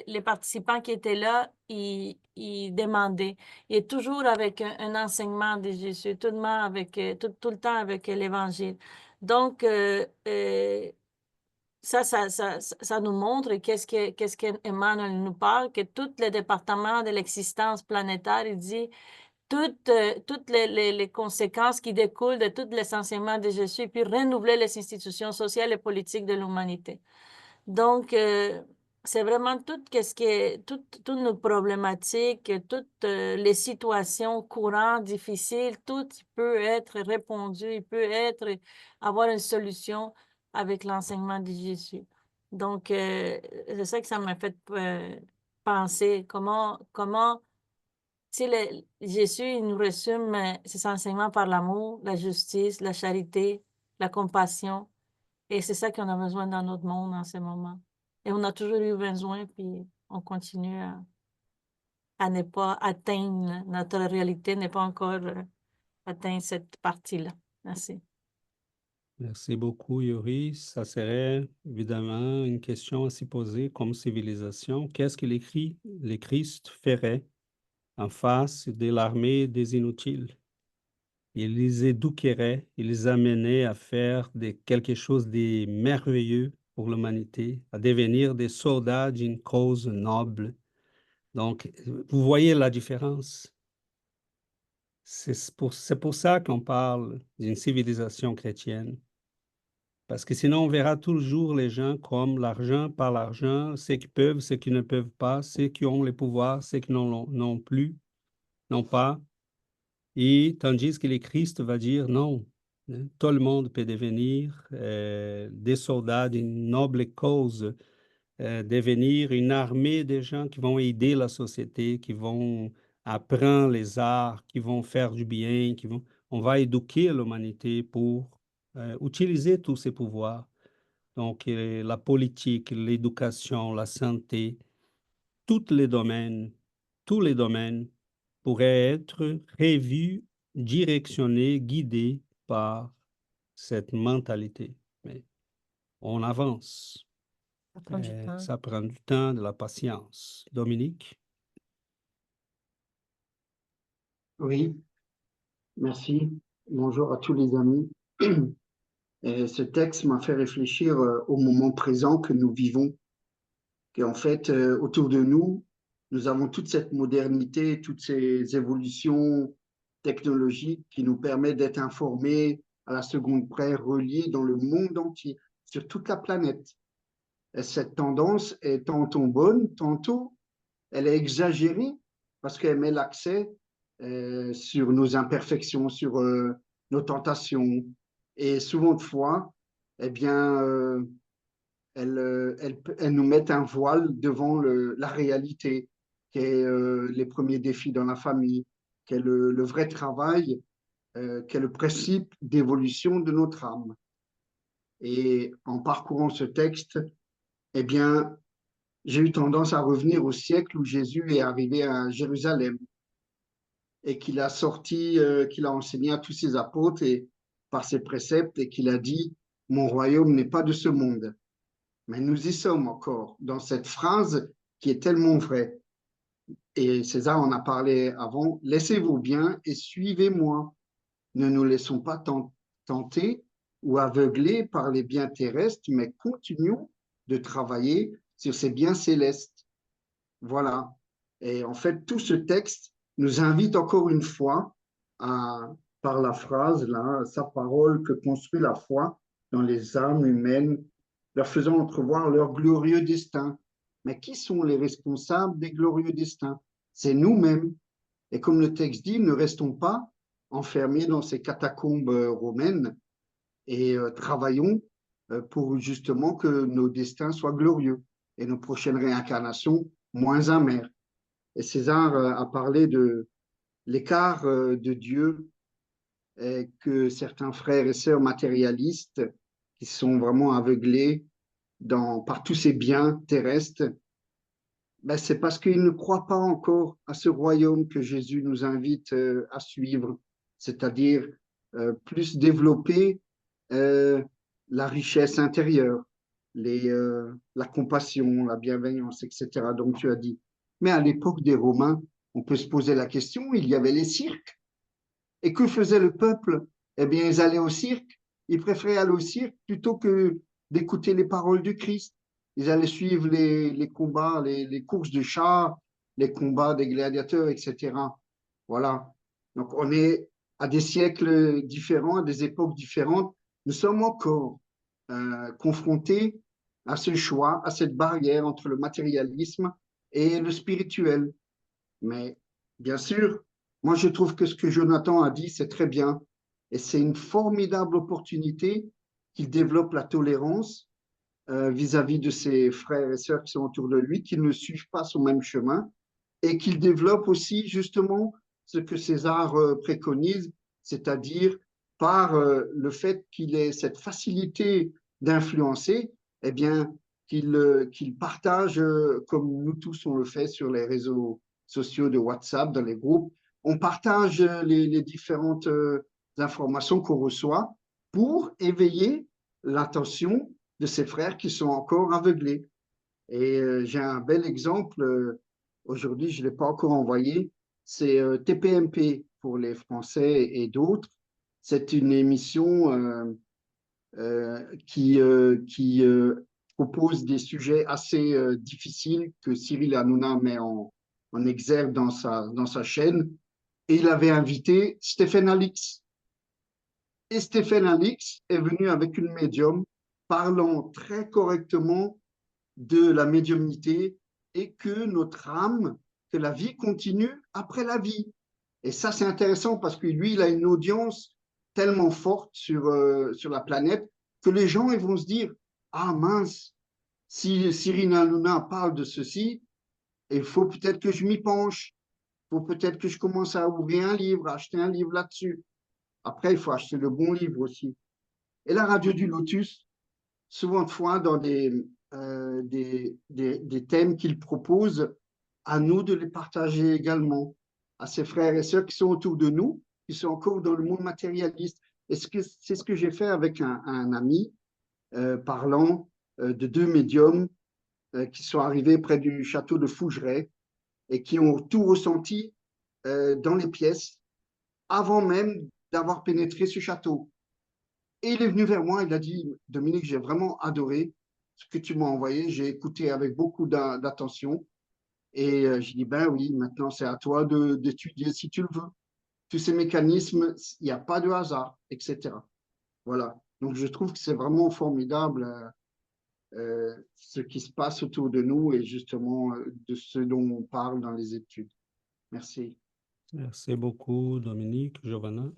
les participants qui étaient là, ils demandaient. Et toujours avec un enseignement de Jésus, tout le temps avec l'Évangile. Donc, ça nous montre qu'est-ce qu'Emmanuel nous parle, que tous les départements de l'existence planétaire, il dit toutes les conséquences qui découlent de tous les enseignements de Jésus, puis renouveler les institutions sociales et politiques de l'humanité. Donc, c'est vraiment toutes nos problématiques, toutes les situations courantes, difficiles, tout peut être répondu, il peut avoir une solution avec l'enseignement de Jésus. Donc, c'est ça que ça m'a fait penser, comment Jésus, il nous résume ses enseignements par l'amour, la justice, la charité, la compassion. Et c'est ça qu'on a besoin dans notre monde en ce moment. Et on a toujours eu besoin, puis on continue à ne pas atteindre, notre réalité n'est pas encore atteint cette partie-là. Merci. Merci beaucoup, Yuri. Ça serait évidemment une question à s'y poser comme civilisation. Qu'est-ce que le Christ ferait en face de l'armée des inutiles? Il les éduquerait, il les amenait à faire quelque chose de merveilleux pour l'humanité, à devenir des soldats d'une cause noble. Donc, vous voyez la différence. C'est pour ça qu'on parle d'une civilisation chrétienne. Parce que sinon, on verra toujours les gens comme l'argent par l'argent, ceux qui peuvent, ceux qui ne peuvent pas, ceux qui ont le pouvoir, ceux qui n'ont plus, n'ont pas. Et tandis que le Christ va dire non, hein, tout le monde peut devenir des soldats d'une noble cause, devenir une armée de gens qui vont aider la société, qui vont apprendre les arts, qui vont faire du bien, on va éduquer l'humanité pour utiliser tous ces pouvoirs. Donc, la politique, l'éducation, la santé, tous les domaines pourraient être revus, directionnés, guidés par cette mentalité. Mais on avance. Ça prend du temps. Ça prend du temps, de la patience. Dominique? Oui, merci. Bonjour à tous les amis. Et ce texte m'a fait réfléchir au moment présent que nous vivons, qu'en fait, autour de nous, nous avons toute cette modernité, toutes ces évolutions technologiques qui nous permettent d'être informés à la seconde près, reliés dans le monde entier, sur toute la planète. Et cette tendance est tantôt bonne, tantôt elle est exagérée parce qu'elle met l'accès sur nos imperfections, sur nos tentations. Et souvent de fois, eh bien, elles nous mettent un voile devant la réalité, qui est les premiers défis dans la famille, qui est le vrai travail, qui est le principe d'évolution de notre âme. Et en parcourant ce texte, eh bien, j'ai eu tendance à revenir au siècle où Jésus est arrivé à Jérusalem et qu'il a qu'il a enseigné à tous ses apôtres et par ses préceptes et qu'il a dit, mon royaume n'est pas de ce monde. Mais nous y sommes encore dans cette phrase qui est tellement vraie. Et César en a parlé avant, laissez-vous bien et suivez-moi. Ne nous laissons pas tenter ou aveugler par les biens terrestres, mais continuons de travailler sur ces biens célestes. Voilà. Et en fait, tout ce texte nous invite encore une fois par la phrase, là, sa parole que construit la foi dans les âmes humaines, leur faisant entrevoir leur glorieux destin. Mais qui sont les responsables des glorieux destins? C'est nous-mêmes. Et comme le texte dit, ne restons pas enfermés dans ces catacombes romaines et travaillons pour justement que nos destins soient glorieux et nos prochaines réincarnations moins amères. Et César a parlé de l'écart de Dieu et que certains frères et sœurs matérialistes qui sont vraiment aveuglés par tous ces biens terrestres Ben, c'est parce qu'ils ne croient pas encore à ce royaume que Jésus nous invite à suivre, c'est-à-dire plus développer euh, la richesse intérieure, la compassion, la bienveillance, etc. Donc tu as dit. Mais à l'époque des Romains, on peut se poser la question, il y avait les cirques. Et que faisait le peuple? Eh bien, ils allaient au cirque. Ils préféraient aller au cirque plutôt que d'écouter les paroles du Christ. Ils allaient suivre les combats, les courses de chars, les combats des gladiateurs, etc. Voilà. Donc, on est à des siècles différents, à des époques différentes. Nous sommes encore confrontés à ce choix, à cette barrière entre le matérialisme et le spirituel. Mais bien sûr, moi je trouve que ce que Jonathan a dit, c'est très bien. Et c'est une formidable opportunité qu'il développe la tolérance vis-à-vis de ses frères et sœurs qui sont autour de lui, qui ne suivent pas son même chemin, et qu'il développe aussi justement ce que César préconise, c'est-à-dire par le fait qu'il ait cette facilité d'influencer, eh bien, qu'il partage, comme nous tous on le fait sur les réseaux sociaux de WhatsApp, dans les groupes, on partage les différentes informations qu'on reçoit pour éveiller l'attention de ses frères qui sont encore aveuglés. Et j'ai un bel exemple, aujourd'hui je ne l'ai pas encore envoyé, c'est TPMP pour les Français et d'autres. C'est une émission qui propose des sujets assez difficiles que Cyril Hanouna met en exergue dans sa chaîne. Et il avait invité Stéphane Alix. Et Stéphane Alix est venu avec une médium parlant très correctement de la médiumnité et que notre âme, que la vie continue après la vie. Et ça, c'est intéressant parce que lui, il a une audience tellement forte sur la planète que les gens ils vont se dire, ah mince, si Cyril Hanouna parle de ceci, il faut peut-être que je m'y penche, il faut peut-être que je commence à ouvrir un livre, à acheter un livre là-dessus. Après, il faut acheter le bon livre aussi. Et la radio du Lotus, souvent de fois dans des thèmes qu'il propose, à nous de les partager également, à ses frères et sœurs qui sont autour de nous, qui sont encore dans le monde matérialiste. Et c'est ce que j'ai fait avec un ami, parlant de deux médiums qui sont arrivés près du château de Fougeray et qui ont tout ressenti dans les pièces avant même d'avoir pénétré ce château. Et il est venu vers moi, il a dit, Dominique, j'ai vraiment adoré ce que tu m'as envoyé, j'ai écouté avec beaucoup d'attention. Et j'ai dit, ben oui, maintenant c'est à toi d'étudier si tu le veux. Tous ces mécanismes, il n'y a pas de hasard, etc. Voilà. Donc je trouve que c'est vraiment formidable ce qui se passe autour de nous et justement de ce dont on parle dans les études. Merci. Merci beaucoup, Dominique. Giovanna?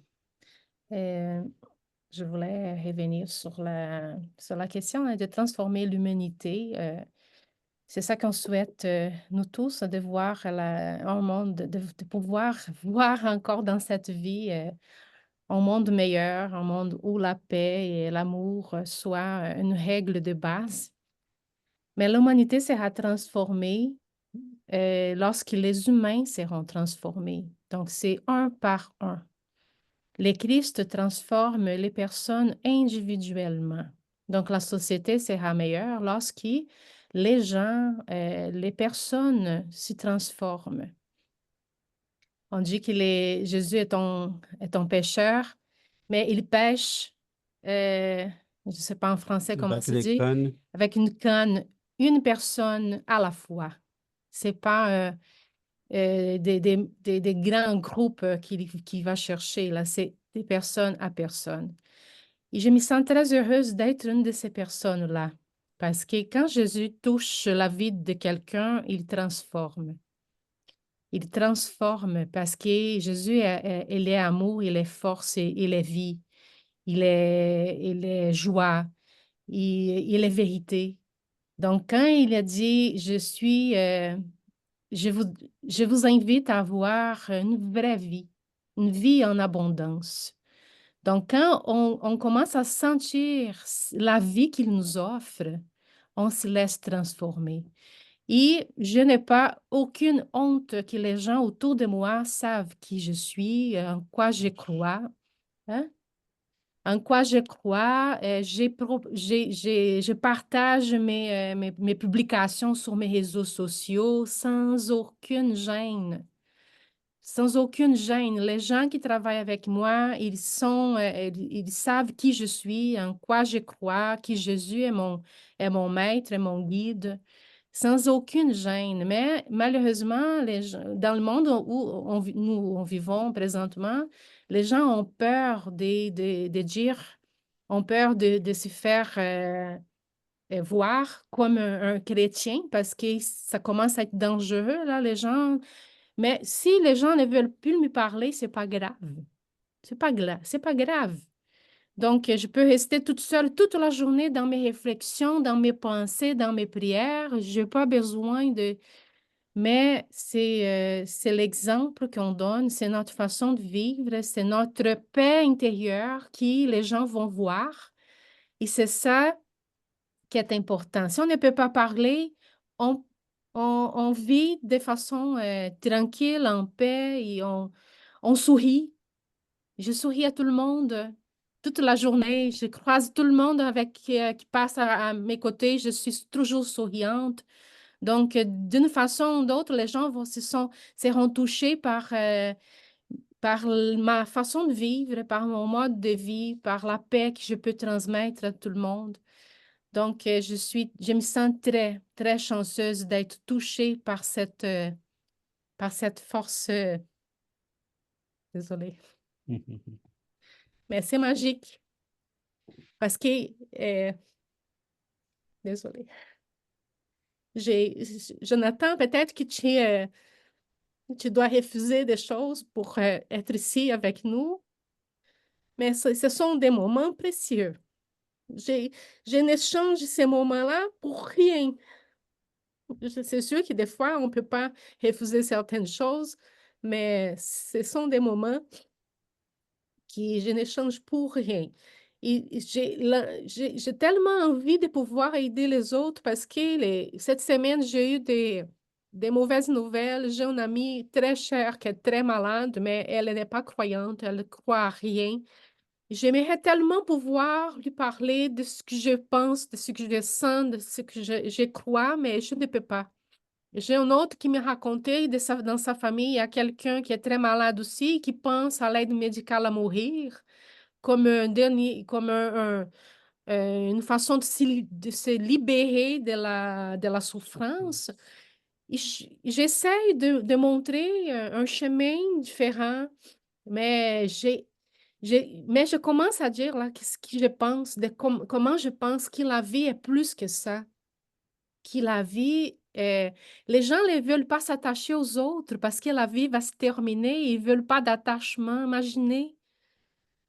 Je voulais revenir sur la question de transformer l'humanité. C'est ça qu'on souhaite, nous tous, de voir un monde, de pouvoir voir encore dans cette vie un monde meilleur, un monde où la paix et l'amour soient une règle de base. Mais l'humanité sera transformée lorsque les humains seront transformés. Donc, c'est un par un. Les Christ transforment les personnes individuellement. Donc, la société sera meilleure lorsque les gens, les personnes s'y transforment. On dit que Jésus est un pécheur, mais il pêche, je ne sais pas en français comment Avec se les dit, cannes. avec une canne, une personne à la fois. Ce n'est pas des grands groupes qui va chercher, là, c'est des personnes à personne. Et je me sens très heureuse d'être une de ces personnes-là, parce que quand Jésus touche la vie de quelqu'un, il transforme. Il transforme parce que Jésus, il est amour, il est force, il est vie, il est joie, il est vérité. Donc, quand il a dit, je vous invite à avoir une vraie vie, une vie en abondance. Donc, quand on commence à sentir la vie qu'il nous offre, on se laisse transformer. Et je n'ai pas aucune honte que les gens autour de moi savent qui je suis, en quoi je crois. Hein? En quoi je crois. Je partage mes publications sur mes réseaux sociaux sans aucune gêne. Sans aucune gêne. Les gens qui travaillent avec moi, ils savent qui je suis, en quoi je crois, qui Jésus est mon maître et mon guide, sans aucune gêne. Mais malheureusement, dans le monde où nous vivons présentement, les gens ont peur de dire, ont peur de se faire voir comme un chrétien parce que ça commence à être dangereux, là, les gens. Mais si les gens ne veulent plus me parler, c'est pas grave. C'est pas grave. Donc, je peux rester toute seule toute la journée dans mes réflexions, dans mes pensées, dans mes prières. Je n'ai pas besoin de... Mais c'est l'exemple qu'on donne, c'est notre façon de vivre, c'est notre paix intérieure qui les gens vont voir. Et c'est ça qui est important. Si on ne peut pas parler, on, on vit de façon tranquille, en paix, et on sourit. Je souris à tout le monde toute la journée. Je croise tout le monde qui passe à mes côtés. Je suis toujours souriante. Donc, d'une façon ou d'autre, les gens seront touchés par ma façon de vivre, par mon mode de vie, par la paix que je peux transmettre à tout le monde. Donc, je me sens très, très chanceuse d'être touchée par cette force. Désolée. Mais c'est magique. Parce que, désolée. Jonathan, peut-être que tu dois refuser des choses pour être ici avec nous, mais ce sont des moments précieux. Je n'échange ces moments-là pour rien. C'est sûr que des fois, on ne peut pas refuser certaines choses, mais ce sont des moments que je n'échange pour rien. Et j'ai tellement envie de pouvoir aider les autres parce que cette semaine, j'ai eu des mauvaises nouvelles. J'ai une amie très chère qui est très malade, mais elle n'est pas croyante, elle ne croit à rien. J'aimerais tellement pouvoir lui parler de ce que je pense, de ce que je sens, de ce que je crois, mais je ne peux pas. J'ai un autre qui me racontait dans sa famille, il y a quelqu'un qui est très malade aussi, qui pense à l'aide médicale à mourir comme une façon de se libérer de la souffrance. Et j'essaie de montrer un chemin différent, mais mais je commence à dire là ce que je pense, comment je pense que la vie est plus que ça, que la vie est... Les gens ne veulent pas s'attacher aux autres parce que la vie va se terminer, ils ne veulent pas d'attachement, imaginez.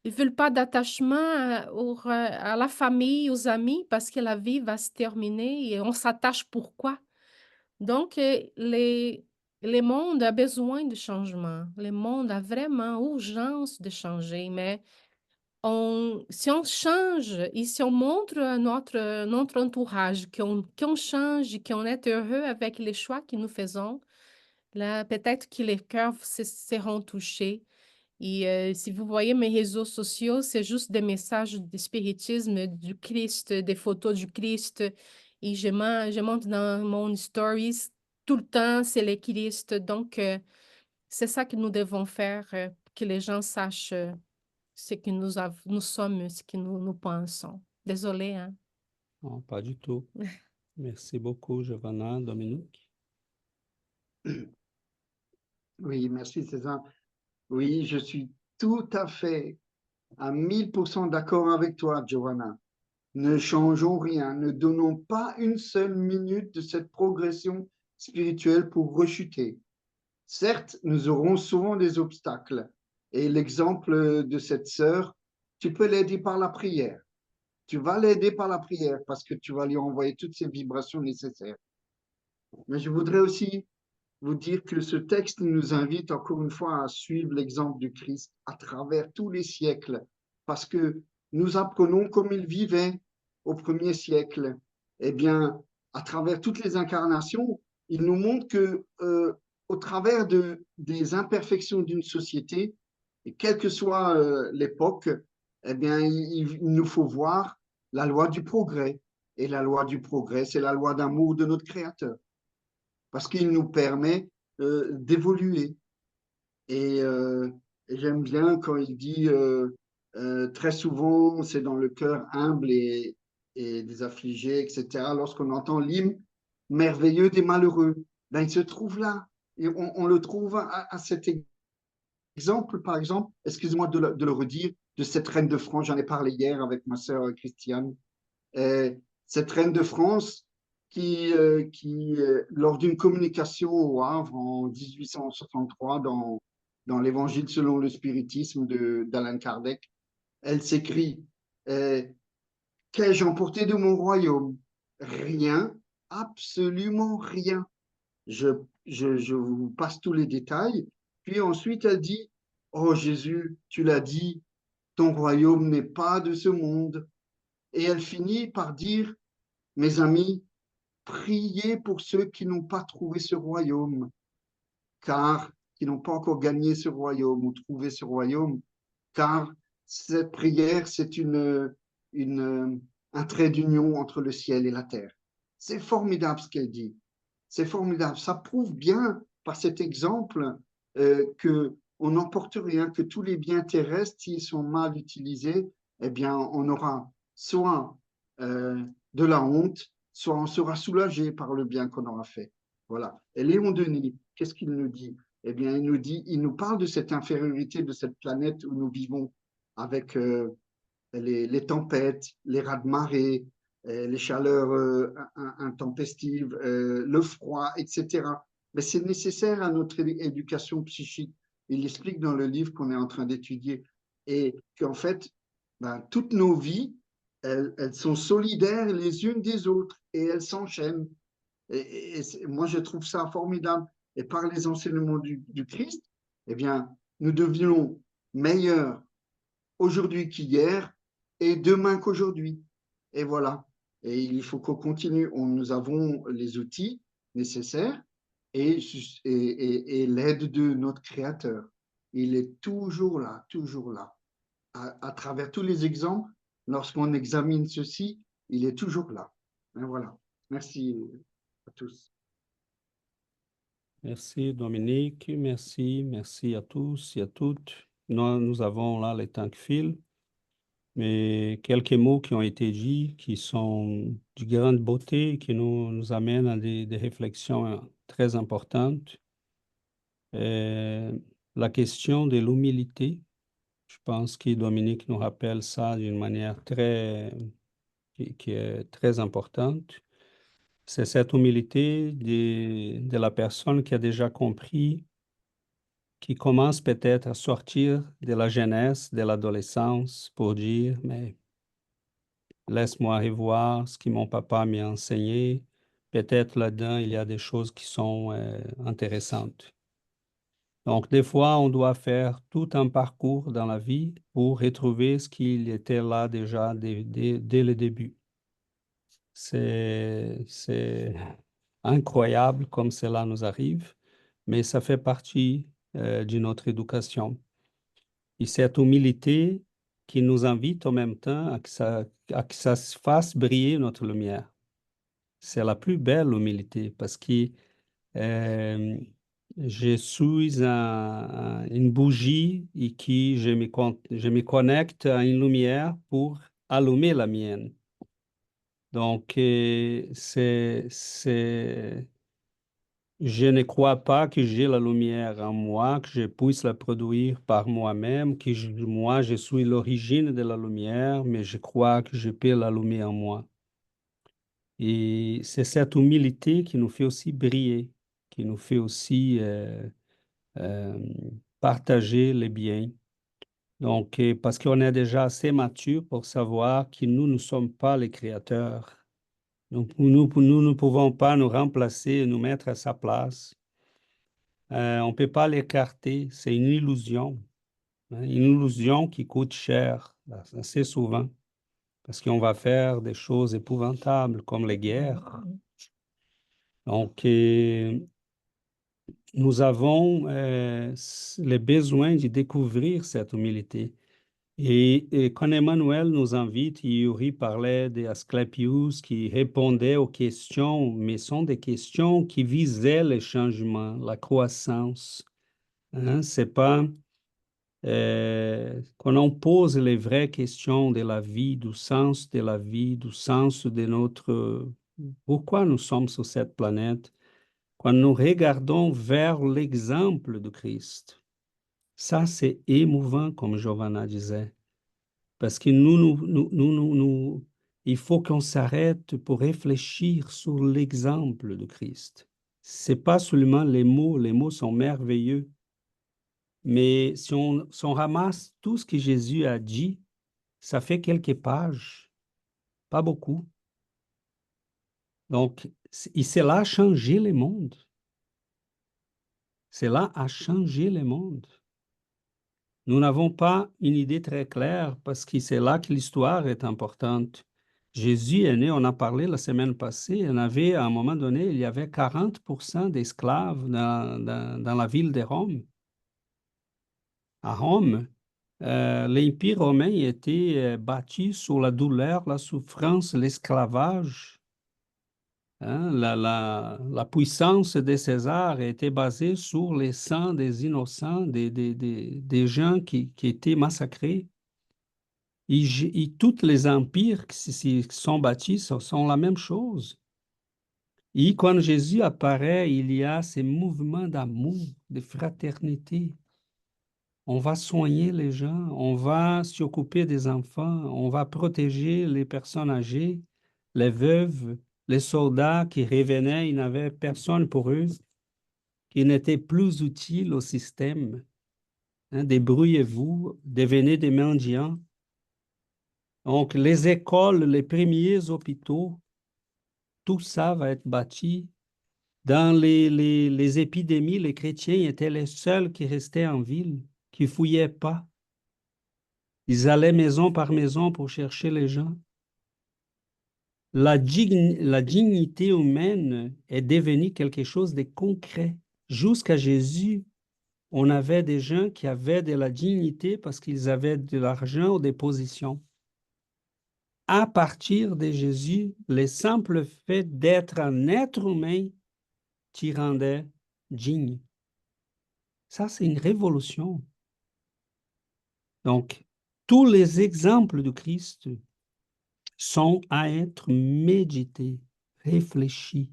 Ils ne veulent pas d'attachement à la famille, aux amis, parce que la vie va se terminer et on s'attache pourquoi? Donc, le monde a besoin de changement. Le monde a vraiment urgence de changer, mais si on change et si on montre à notre entourage qu'on change et qu'on est heureux avec les choix que nous faisons, là, peut-être que les cœurs seront touchés. Et si vous voyez mes réseaux sociaux, c'est juste des messages de spiritisme, du Christ, des photos du Christ. Et je monte dans mon stories tout le temps, c'est le Christ. Donc, c'est ça que nous devons faire, que les gens sachent ce que nous sommes, ce que nous pensons. Désolée, hein? Non, pas du tout. Merci beaucoup, Giovanna, Dominique. Oui, merci César. Oui, je suis tout à fait à 1000% d'accord avec toi, Giovanna. Ne changeons rien, ne donnons pas une seule minute de cette progression spirituelle pour rechuter. Certes, nous aurons souvent des obstacles. Et l'exemple de cette sœur, tu peux l'aider par la prière. Tu vas l'aider par la prière parce que tu vas lui envoyer toutes ces vibrations nécessaires. Mais je voudrais aussi vous dire que ce texte nous invite encore une fois à suivre l'exemple du Christ à travers tous les siècles, parce que nous apprenons comme il vivait au premier siècle. Eh bien, à travers toutes les incarnations, il nous montre que au travers des imperfections d'une société, et quelle que soit l'époque, eh bien, il nous faut voir la loi du progrès. Et la loi du progrès, c'est la loi d'amour de notre Créateur, parce qu'il nous permet d'évoluer. Et j'aime bien quand il dit très souvent, c'est dans le cœur humble et des affligés, etc. Lorsqu'on entend l'hymne merveilleux des malheureux, ben, il se trouve là. Et on le trouve à cet exemple, par exemple, excusez-moi de le redire, de cette reine de France, j'en ai parlé hier avec ma sœur Christiane. Cette reine de France qui lors d'une communication au Havre en 1863 dans l'Évangile selon le spiritisme d'Alain Kardec, elle s'écrie Qu'ai-je emporté de mon royaume? Rien, absolument rien. Je vous passe tous les détails. Puis ensuite, elle dit Oh Jésus, tu l'as dit, ton royaume n'est pas de ce monde. Et elle finit par dire Mes amis, priez pour ceux qui n'ont pas trouvé ce royaume, car qui n'ont pas encore gagné ce royaume ou trouvé ce royaume, car cette prière, c'est un trait d'union entre le ciel et la terre. C'est formidable ce qu'elle dit. C'est formidable. Ça prouve bien par cet exemple que on n'emporte rien, que tous les biens terrestres, s'ils sont mal utilisés, eh bien, on aura soit de la honte, soit on sera soulagé par le bien qu'on aura fait. Voilà. Et Léon Denis, qu'est-ce qu'il nous dit? Eh bien, il nous parle de cette infériorité de cette planète où nous vivons avec les tempêtes, les raz-de-marée, les chaleurs intempestives, le froid, etc. Mais c'est nécessaire à notre éducation psychique. Il explique dans le livre qu'on est en train d'étudier et qu'en fait, ben, toutes nos vies, elles sont solidaires les unes des autres et elles s'enchaînent. Et moi, je trouve ça formidable. Et par les enseignements du Christ, eh bien, nous devenons meilleurs aujourd'hui qu'hier et demain qu'aujourd'hui. Et voilà. Et il faut qu'on continue. Nous avons les outils nécessaires et l'aide de notre Créateur. Il est toujours là, toujours là. À travers tous les exemples, lorsqu'on examine ceci, il est toujours là. Et voilà. Merci à tous. Merci Dominique, merci à tous et à toutes. Nous avons là les temps qui filent, mais quelques mots qui ont été dits, qui sont de grande beauté, qui nous amènent à des réflexions très importantes. La question de l'humilité, je pense que Dominique nous rappelle ça d'une manière qui est très importante. C'est cette humilité de la personne qui a déjà compris, qui commence peut-être à sortir de la jeunesse, de l'adolescence, pour dire, mais laisse-moi revoir ce que mon papa m'a enseigné. Peut-être là-dedans, il y a des choses qui sont intéressantes. Donc, des fois, on doit faire tout un parcours dans la vie pour retrouver ce qu'il était là déjà dès le début. C'est incroyable comme cela nous arrive, mais ça fait partie de notre éducation. Et cette humilité qui nous invite en même temps à que ça fasse briller notre lumière. C'est la plus belle humilité parce que je suis une bougie et que je me connecte à une lumière pour allumer la mienne. Donc, je ne crois pas que j'ai la lumière en moi, que je puisse la produire par moi-même, moi, je suis l'origine de la lumière, mais je crois que je peux l'allumer en moi. Et c'est cette humilité qui nous fait aussi briller, qui nous fait aussi euh, partager les biens. Donc, parce qu'on est déjà assez mature pour savoir que nous ne sommes pas les créateurs. Donc, nous ne pouvons pas nous remplacer, nous mettre à sa place. On ne peut pas l'écarter, c'est une illusion. Une illusion qui coûte cher, assez souvent, parce qu'on va faire des choses épouvantables comme les guerres. Donc, nous avons le besoin de découvrir cette humilité. Et quand Emmanuel nous invite, Yuri parlait d'Asclepius qui répondait aux questions, mais sont des questions qui visaient le changement, la croissance. Hein? C'est pas quand on pose les vraies questions de la vie, du sens de la vie, du sens de notre... Pourquoi nous sommes sur cette planète? Quand nous regardons vers l'exemple de Christ, ça c'est émouvant, comme Giovanna disait. Parce que il faut qu'on s'arrête pour réfléchir sur l'exemple de Christ. C'est pas seulement les mots sont merveilleux, mais si on ramasse tout ce que Jésus a dit, ça fait quelques pages, pas beaucoup. Donc, cela a changé le monde. Cela a changé le monde. Nous n'avons pas une idée très claire parce que c'est là que l'histoire est importante. Jésus est né, on a parlé la semaine passée, il y en avait, à un moment donné, il y avait 40% d'esclaves dans la ville de Rome. À Rome, l'Empire romain était bâti sur la douleur, la souffrance, l'esclavage. Hein, la puissance de César était basée sur les sangs des innocents, des gens qui étaient massacrés. Tous les empires qui sont bâtis sont la même chose. Et quand Jésus apparaît, il y a ces mouvements d'amour, de fraternité. On va soigner les gens, on va s'occuper des enfants, on va protéger les personnes âgées, les veuves, les soldats qui revenaient, ils n'avaient personne pour eux, qui n'étaient plus utiles au système. Hein, débrouillez-vous, devenez des mendiants. Donc, les écoles, les premiers hôpitaux, tout ça va être bâti. Dans les épidémies, les chrétiens étaient les seuls qui restaient en ville, qui ne fouillaient pas. Ils allaient maison par maison pour chercher les gens. La dignité humaine est devenue quelque chose de concret. Jusqu'à Jésus, on avait des gens qui avaient de la dignité parce qu'ils avaient de l'argent ou des positions. À partir de Jésus, le simple fait d'être un être humain t'y rendait digne. Ça, c'est une révolution. Donc, tous les exemples de Christ sont à être médités, réfléchis.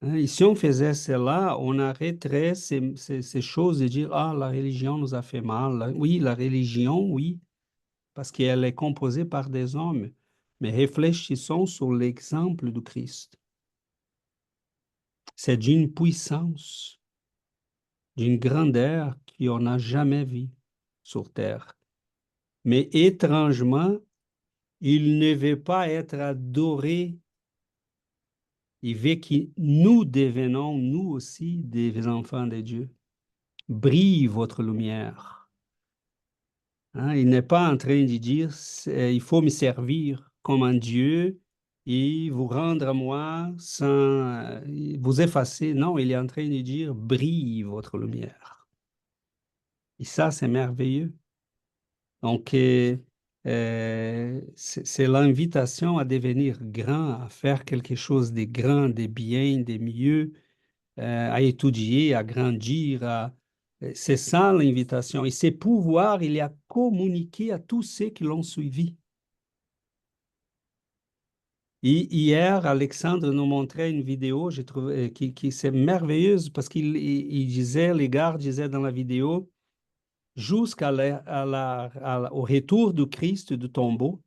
Hein, et si on faisait cela, on arrêterait ces choses de dire, ah, la religion nous a fait mal. Oui, la religion, oui, parce qu'elle est composée par des hommes. Mais réfléchissons sur l'exemple de Christ. C'est d'une puissance, d'une grandeur qu'on n'a jamais vue sur terre. Mais étrangement, il ne veut pas être adoré. Il veut que nous devenons, nous aussi, des enfants de Dieu. Brille votre lumière. Hein, il n'est pas en train de dire, il faut me servir comme un Dieu et vous rendre à moi sans vous effacer. Non, il est en train de dire, brille votre lumière. Et ça, c'est merveilleux. Donc, c'est l'invitation à devenir grand, à faire quelque chose de grand, de bien, de mieux, à étudier, à grandir. C'est ça l'invitation. Et ce pouvoir, il est à communiquer à tous ceux qui l'ont suivi. Et hier, Alexandre nous montrait une vidéo, j'ai trouvé, qui c'est merveilleuse parce qu'il disait, les gars disaient dans la vidéo, au retour du Christ du tombeau,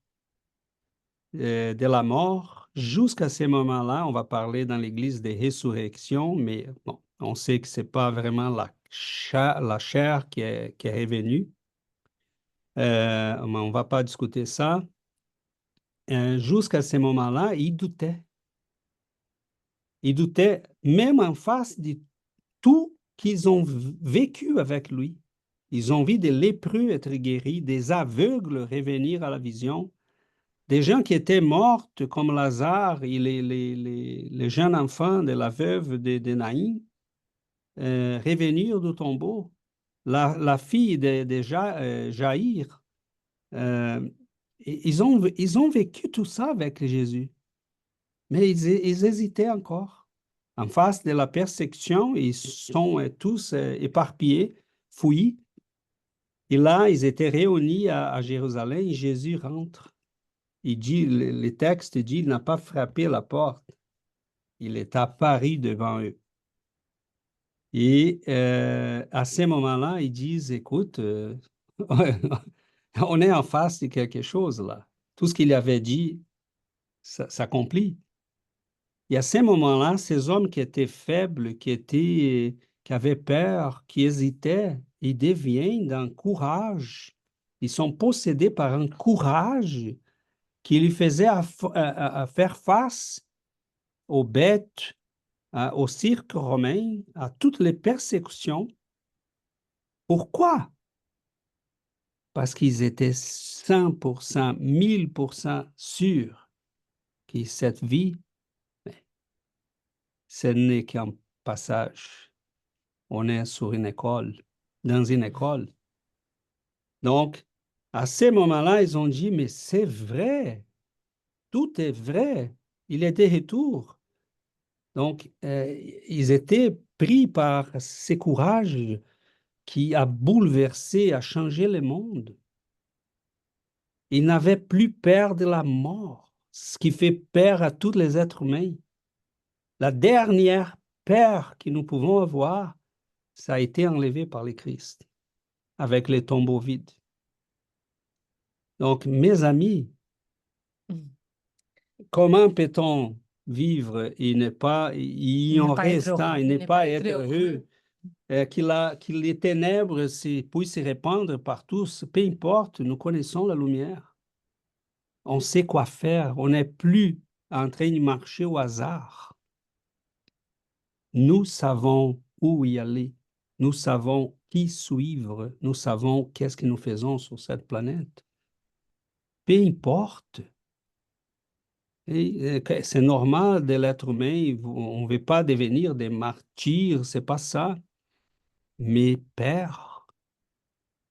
de la mort, jusqu'à ce moment-là, on va parler dans l'Église des résurrections, mais bon, on sait que ce n'est pas vraiment la chair qui est revenue. Mais on ne va pas discuter ça. Jusqu'à ce moment-là, ils doutaient. Ils doutaient même en face de tout qu'ils ont vécu avec lui. Ils ont vu des lépreux être guéris, des aveugles revenir à la vision, des gens qui étaient morts, comme Lazare et les jeunes enfants de la veuve de Naïm, revenir du tombeau. La fille de Jaïr, ils ont vécu tout ça avec Jésus, mais ils hésitaient encore. En face de la persécution, ils sont tous éparpillés, fouillis. Et là, ils étaient réunis à Jérusalem et Jésus rentre. Il dit, le texte dit, il n'a pas frappé la porte. Il est apparu devant eux. Et à ce moment-là, ils disent, écoute, on est en face de quelque chose là. Tout ce qu'il avait dit s'accomplit. Et à ce moment-là, ces hommes qui étaient faibles, qui avaient peur, qui hésitaient, ils deviennent d'un courage. Ils sont possédés par un courage qui lui faisait à faire face aux bêtes, au cirque romain, à toutes les persécutions. Pourquoi? Parce qu'ils étaient 100%, 1000% sûrs que cette vie, ce n'est qu'un passage. On est sur une école, dans une école. Donc, à ce moment-là, ils ont dit, mais c'est vrai, tout est vrai. Il est de retour. Donc, ils étaient pris par ce courage qui a bouleversé, a changé le monde. Ils n'avaient plus peur de la mort, ce qui fait peur à tous les êtres humains. La dernière peur que nous pouvons avoir, ça a été enlevé par le Christ, avec les tombeaux vides. Donc, mes amis, comment peut-on vivre et ne pas y en restant, et ne pas être heureux, que les ténèbres puissent se répandre par tous, peu importe, nous connaissons la lumière. On sait quoi faire, on n'est plus en train de marcher au hasard. Nous savons où y aller, nous savons qui suivre, nous savons qu'est-ce que nous faisons sur cette planète. Peu importe. C'est normal de l'être humain, on ne veut pas devenir des martyrs, c'est pas ça. Mais père,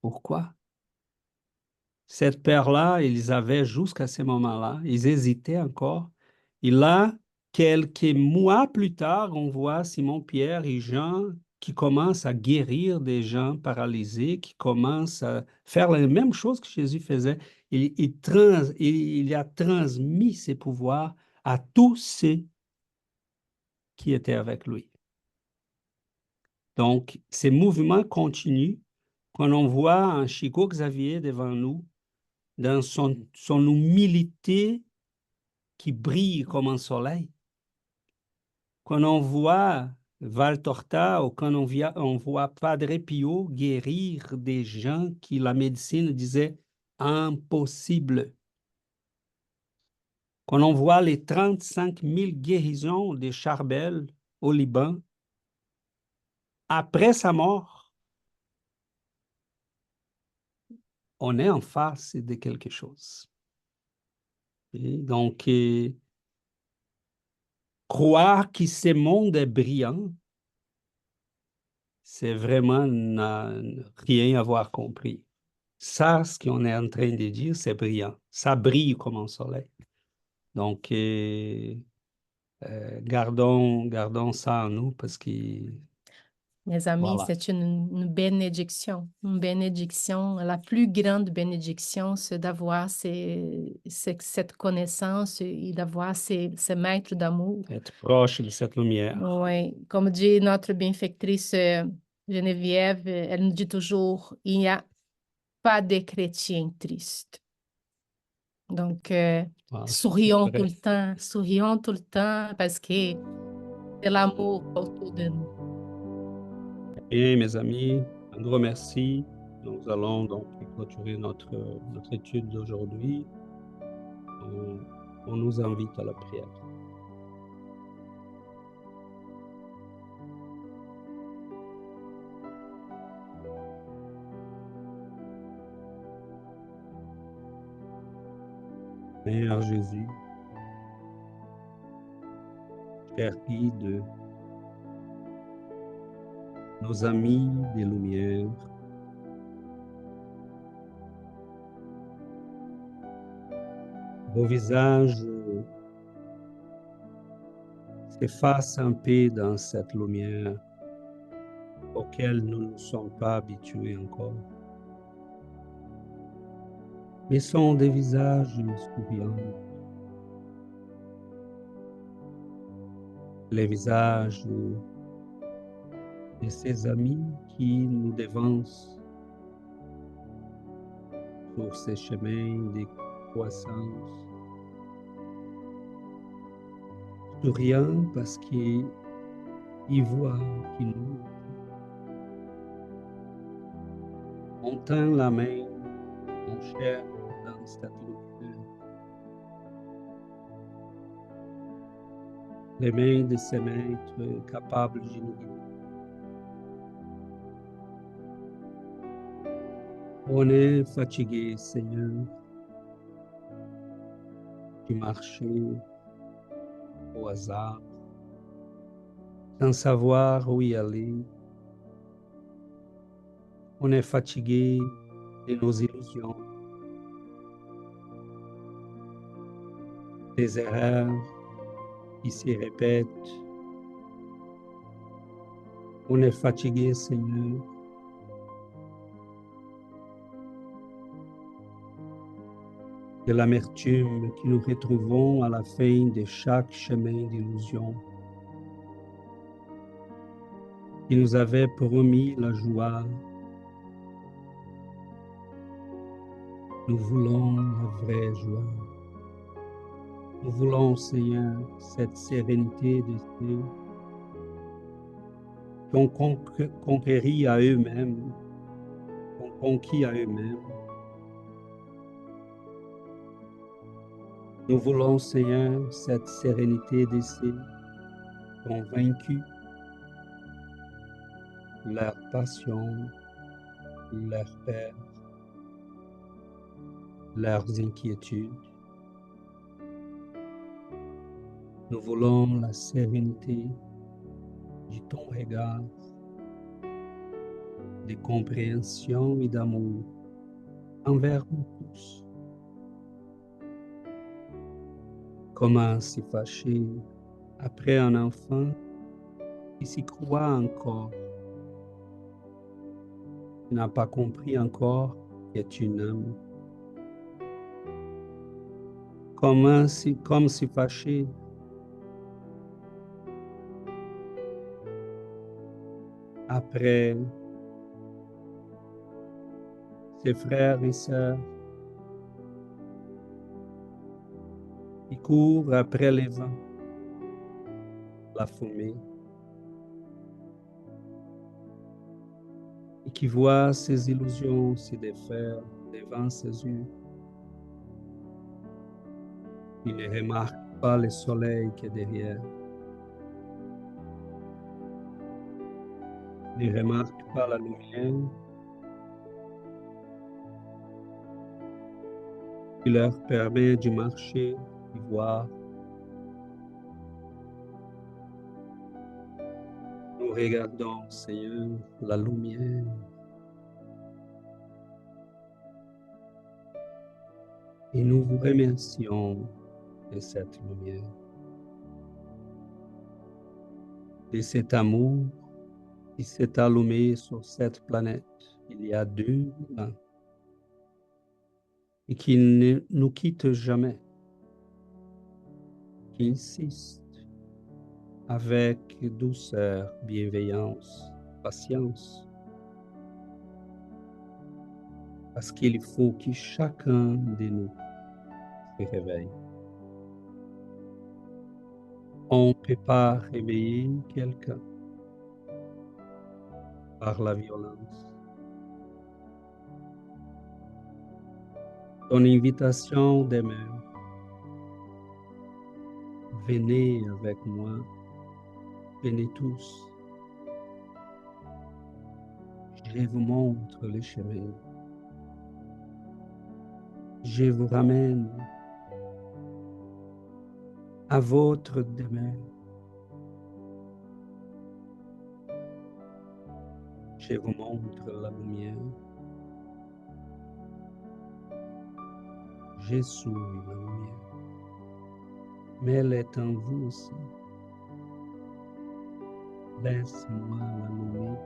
pourquoi? Cette peur-là, ils avaient jusqu'à ce moment-là, ils hésitaient encore. Et là, quelques mois plus tard, on voit Simon-Pierre et Jean qui commencent à guérir des gens paralysés, qui commencent à faire la même chose que Jésus faisait. Il a transmis ses pouvoirs à tous ceux qui étaient avec lui. Donc, ces mouvements continuent. Quand on voit un Chico Xavier devant nous, dans son humilité qui brille comme un soleil. Quand on voit Val Torta ou quand on voit Padre Pio guérir des gens qui la médecine disait impossible. Quand on voit les 35 000 guérisons de Charbel au Liban, après sa mort, on est en face de quelque chose. Et donc, croire que ce monde est brillant, c'est vraiment rien avoir compris. Ça, ce qu'on est en train de dire, c'est brillant. Ça brille comme un soleil. Donc, gardons ça en nous parce que, Mes amis, voilà. c'est une bénédiction. Une bénédiction, la plus grande bénédiction, c'est d'avoir cette connaissance et d'avoir ces maîtres d'amour. Être proche de cette lumière. Oui, comme dit notre bienfaitrice Geneviève, elle nous dit toujours, il n'y a pas de chrétien triste. Donc, Voilà, sourions c'est tout vrai. le temps parce que c'est l'amour autour de nous. Bien, mes amis, un gros merci. Nous allons donc clôturer notre étude d'aujourd'hui. On nous invite à la prière. Seigneur Jésus, cher guide, nos amis des Lumières, vos visages s'effacent un peu dans cette lumière auquel nous ne sommes pas habitués encore. Mais sont des visages souriants, les visages de ces amis qui nous devancent sur ces chemins de croissance. Souriants parce qu'ils voient qu'ils nous on tend la main, mon cher, dans cette lumière. Les mains de ces maîtres capables de nous guider. On est fatigué, Seigneur, du marcher au hasard, sans savoir où y aller. On est fatigué de nos illusions, des erreurs qui se répètent. On est fatigué, Seigneur, de l'amertume que nous retrouvons à la fin de chaque chemin d'illusion, qui nous avait promis la joie. Nous voulons la vraie joie. Nous voulons, Seigneur, cette sérénité de ceux qui ont conquéri à eux-mêmes, qui ont conquis à eux-mêmes. Nous voulons, Seigneur, cette sérénité de ceux qui ont vaincu leur passion, leur peur, leurs inquiétudes. Nous voulons la sérénité de ton regard, de compréhension et d'amour envers nous tous. Comment se fâcher après un enfant qui s'y croit encore, qui n'a pas compris encore qu'il est une âme. Comme se fâcher après ses frères et sœurs qui courent après les vents, la fumée, et qui voient ses illusions se défaire devant ses yeux. Il ne remarque pas le soleil qui est derrière. Il ne remarque pas la lumière qui leur permet de marcher, de voir. Nous regardons, Seigneur, la lumière. Et nous vous remercions de cette lumière, de cet amour qui s'est allumé sur cette planète il y a 2000 ans et qui ne nous quitte jamais, qui insiste avec douceur, bienveillance, patience, parce qu'il faut que chacun de nous se réveille. On ne peut pas réveiller quelqu'un par la violence. Ton invitation demeure. Venez avec moi, venez tous. Je vous montre le chemin. Je vous ramène à votre demeure. Je vous montre la lumière. Je suis la lumière, mais elle est en vous aussi. Laisse-moi l'allumer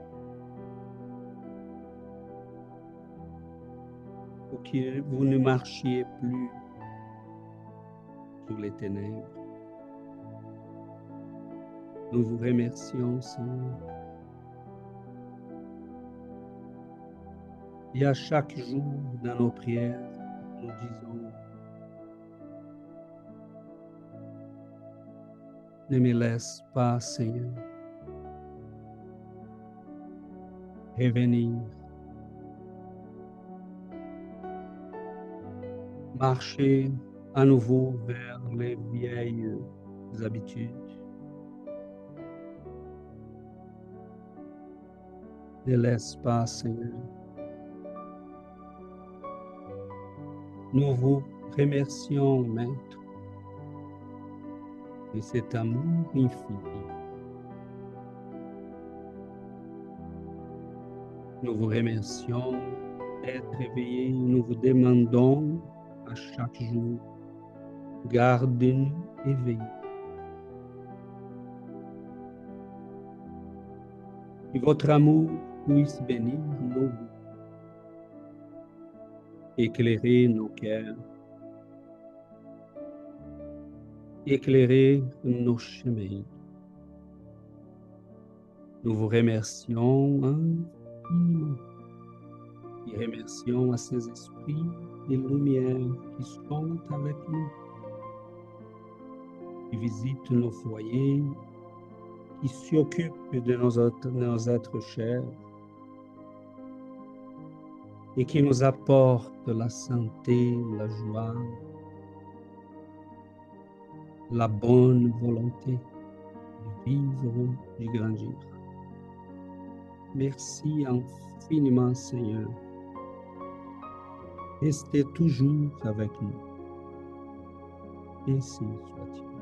pour que vous ne marchiez plus sur les ténèbres. Nous vous remercions, Seigneur. Et à chaque jour, dans nos prières, nous disons, ne me laisse pas, Seigneur, revenir, marcher à nouveau vers les vieilles habitudes. Ne laisse pas, Seigneur. Nous vous remercions, Maître, de cet amour infini. Nous vous remercions d'être éveillés. Nous vous demandons à chaque jour, gardez-nous éveillés. Que votre amour puisse bénir nos vies, éclairer nos cœurs, éclairer nos chemins. Nous vous remercions infiniment et remercions à ces esprits de lumière qui sont avec nous, qui visitent nos foyers, qui s'occupent de nos êtres chers et qui nous apportent la santé, la joie, la bonne volonté de vivre, de grandir. Merci infiniment, Seigneur. Restez toujours avec nous. Ainsi soit-il.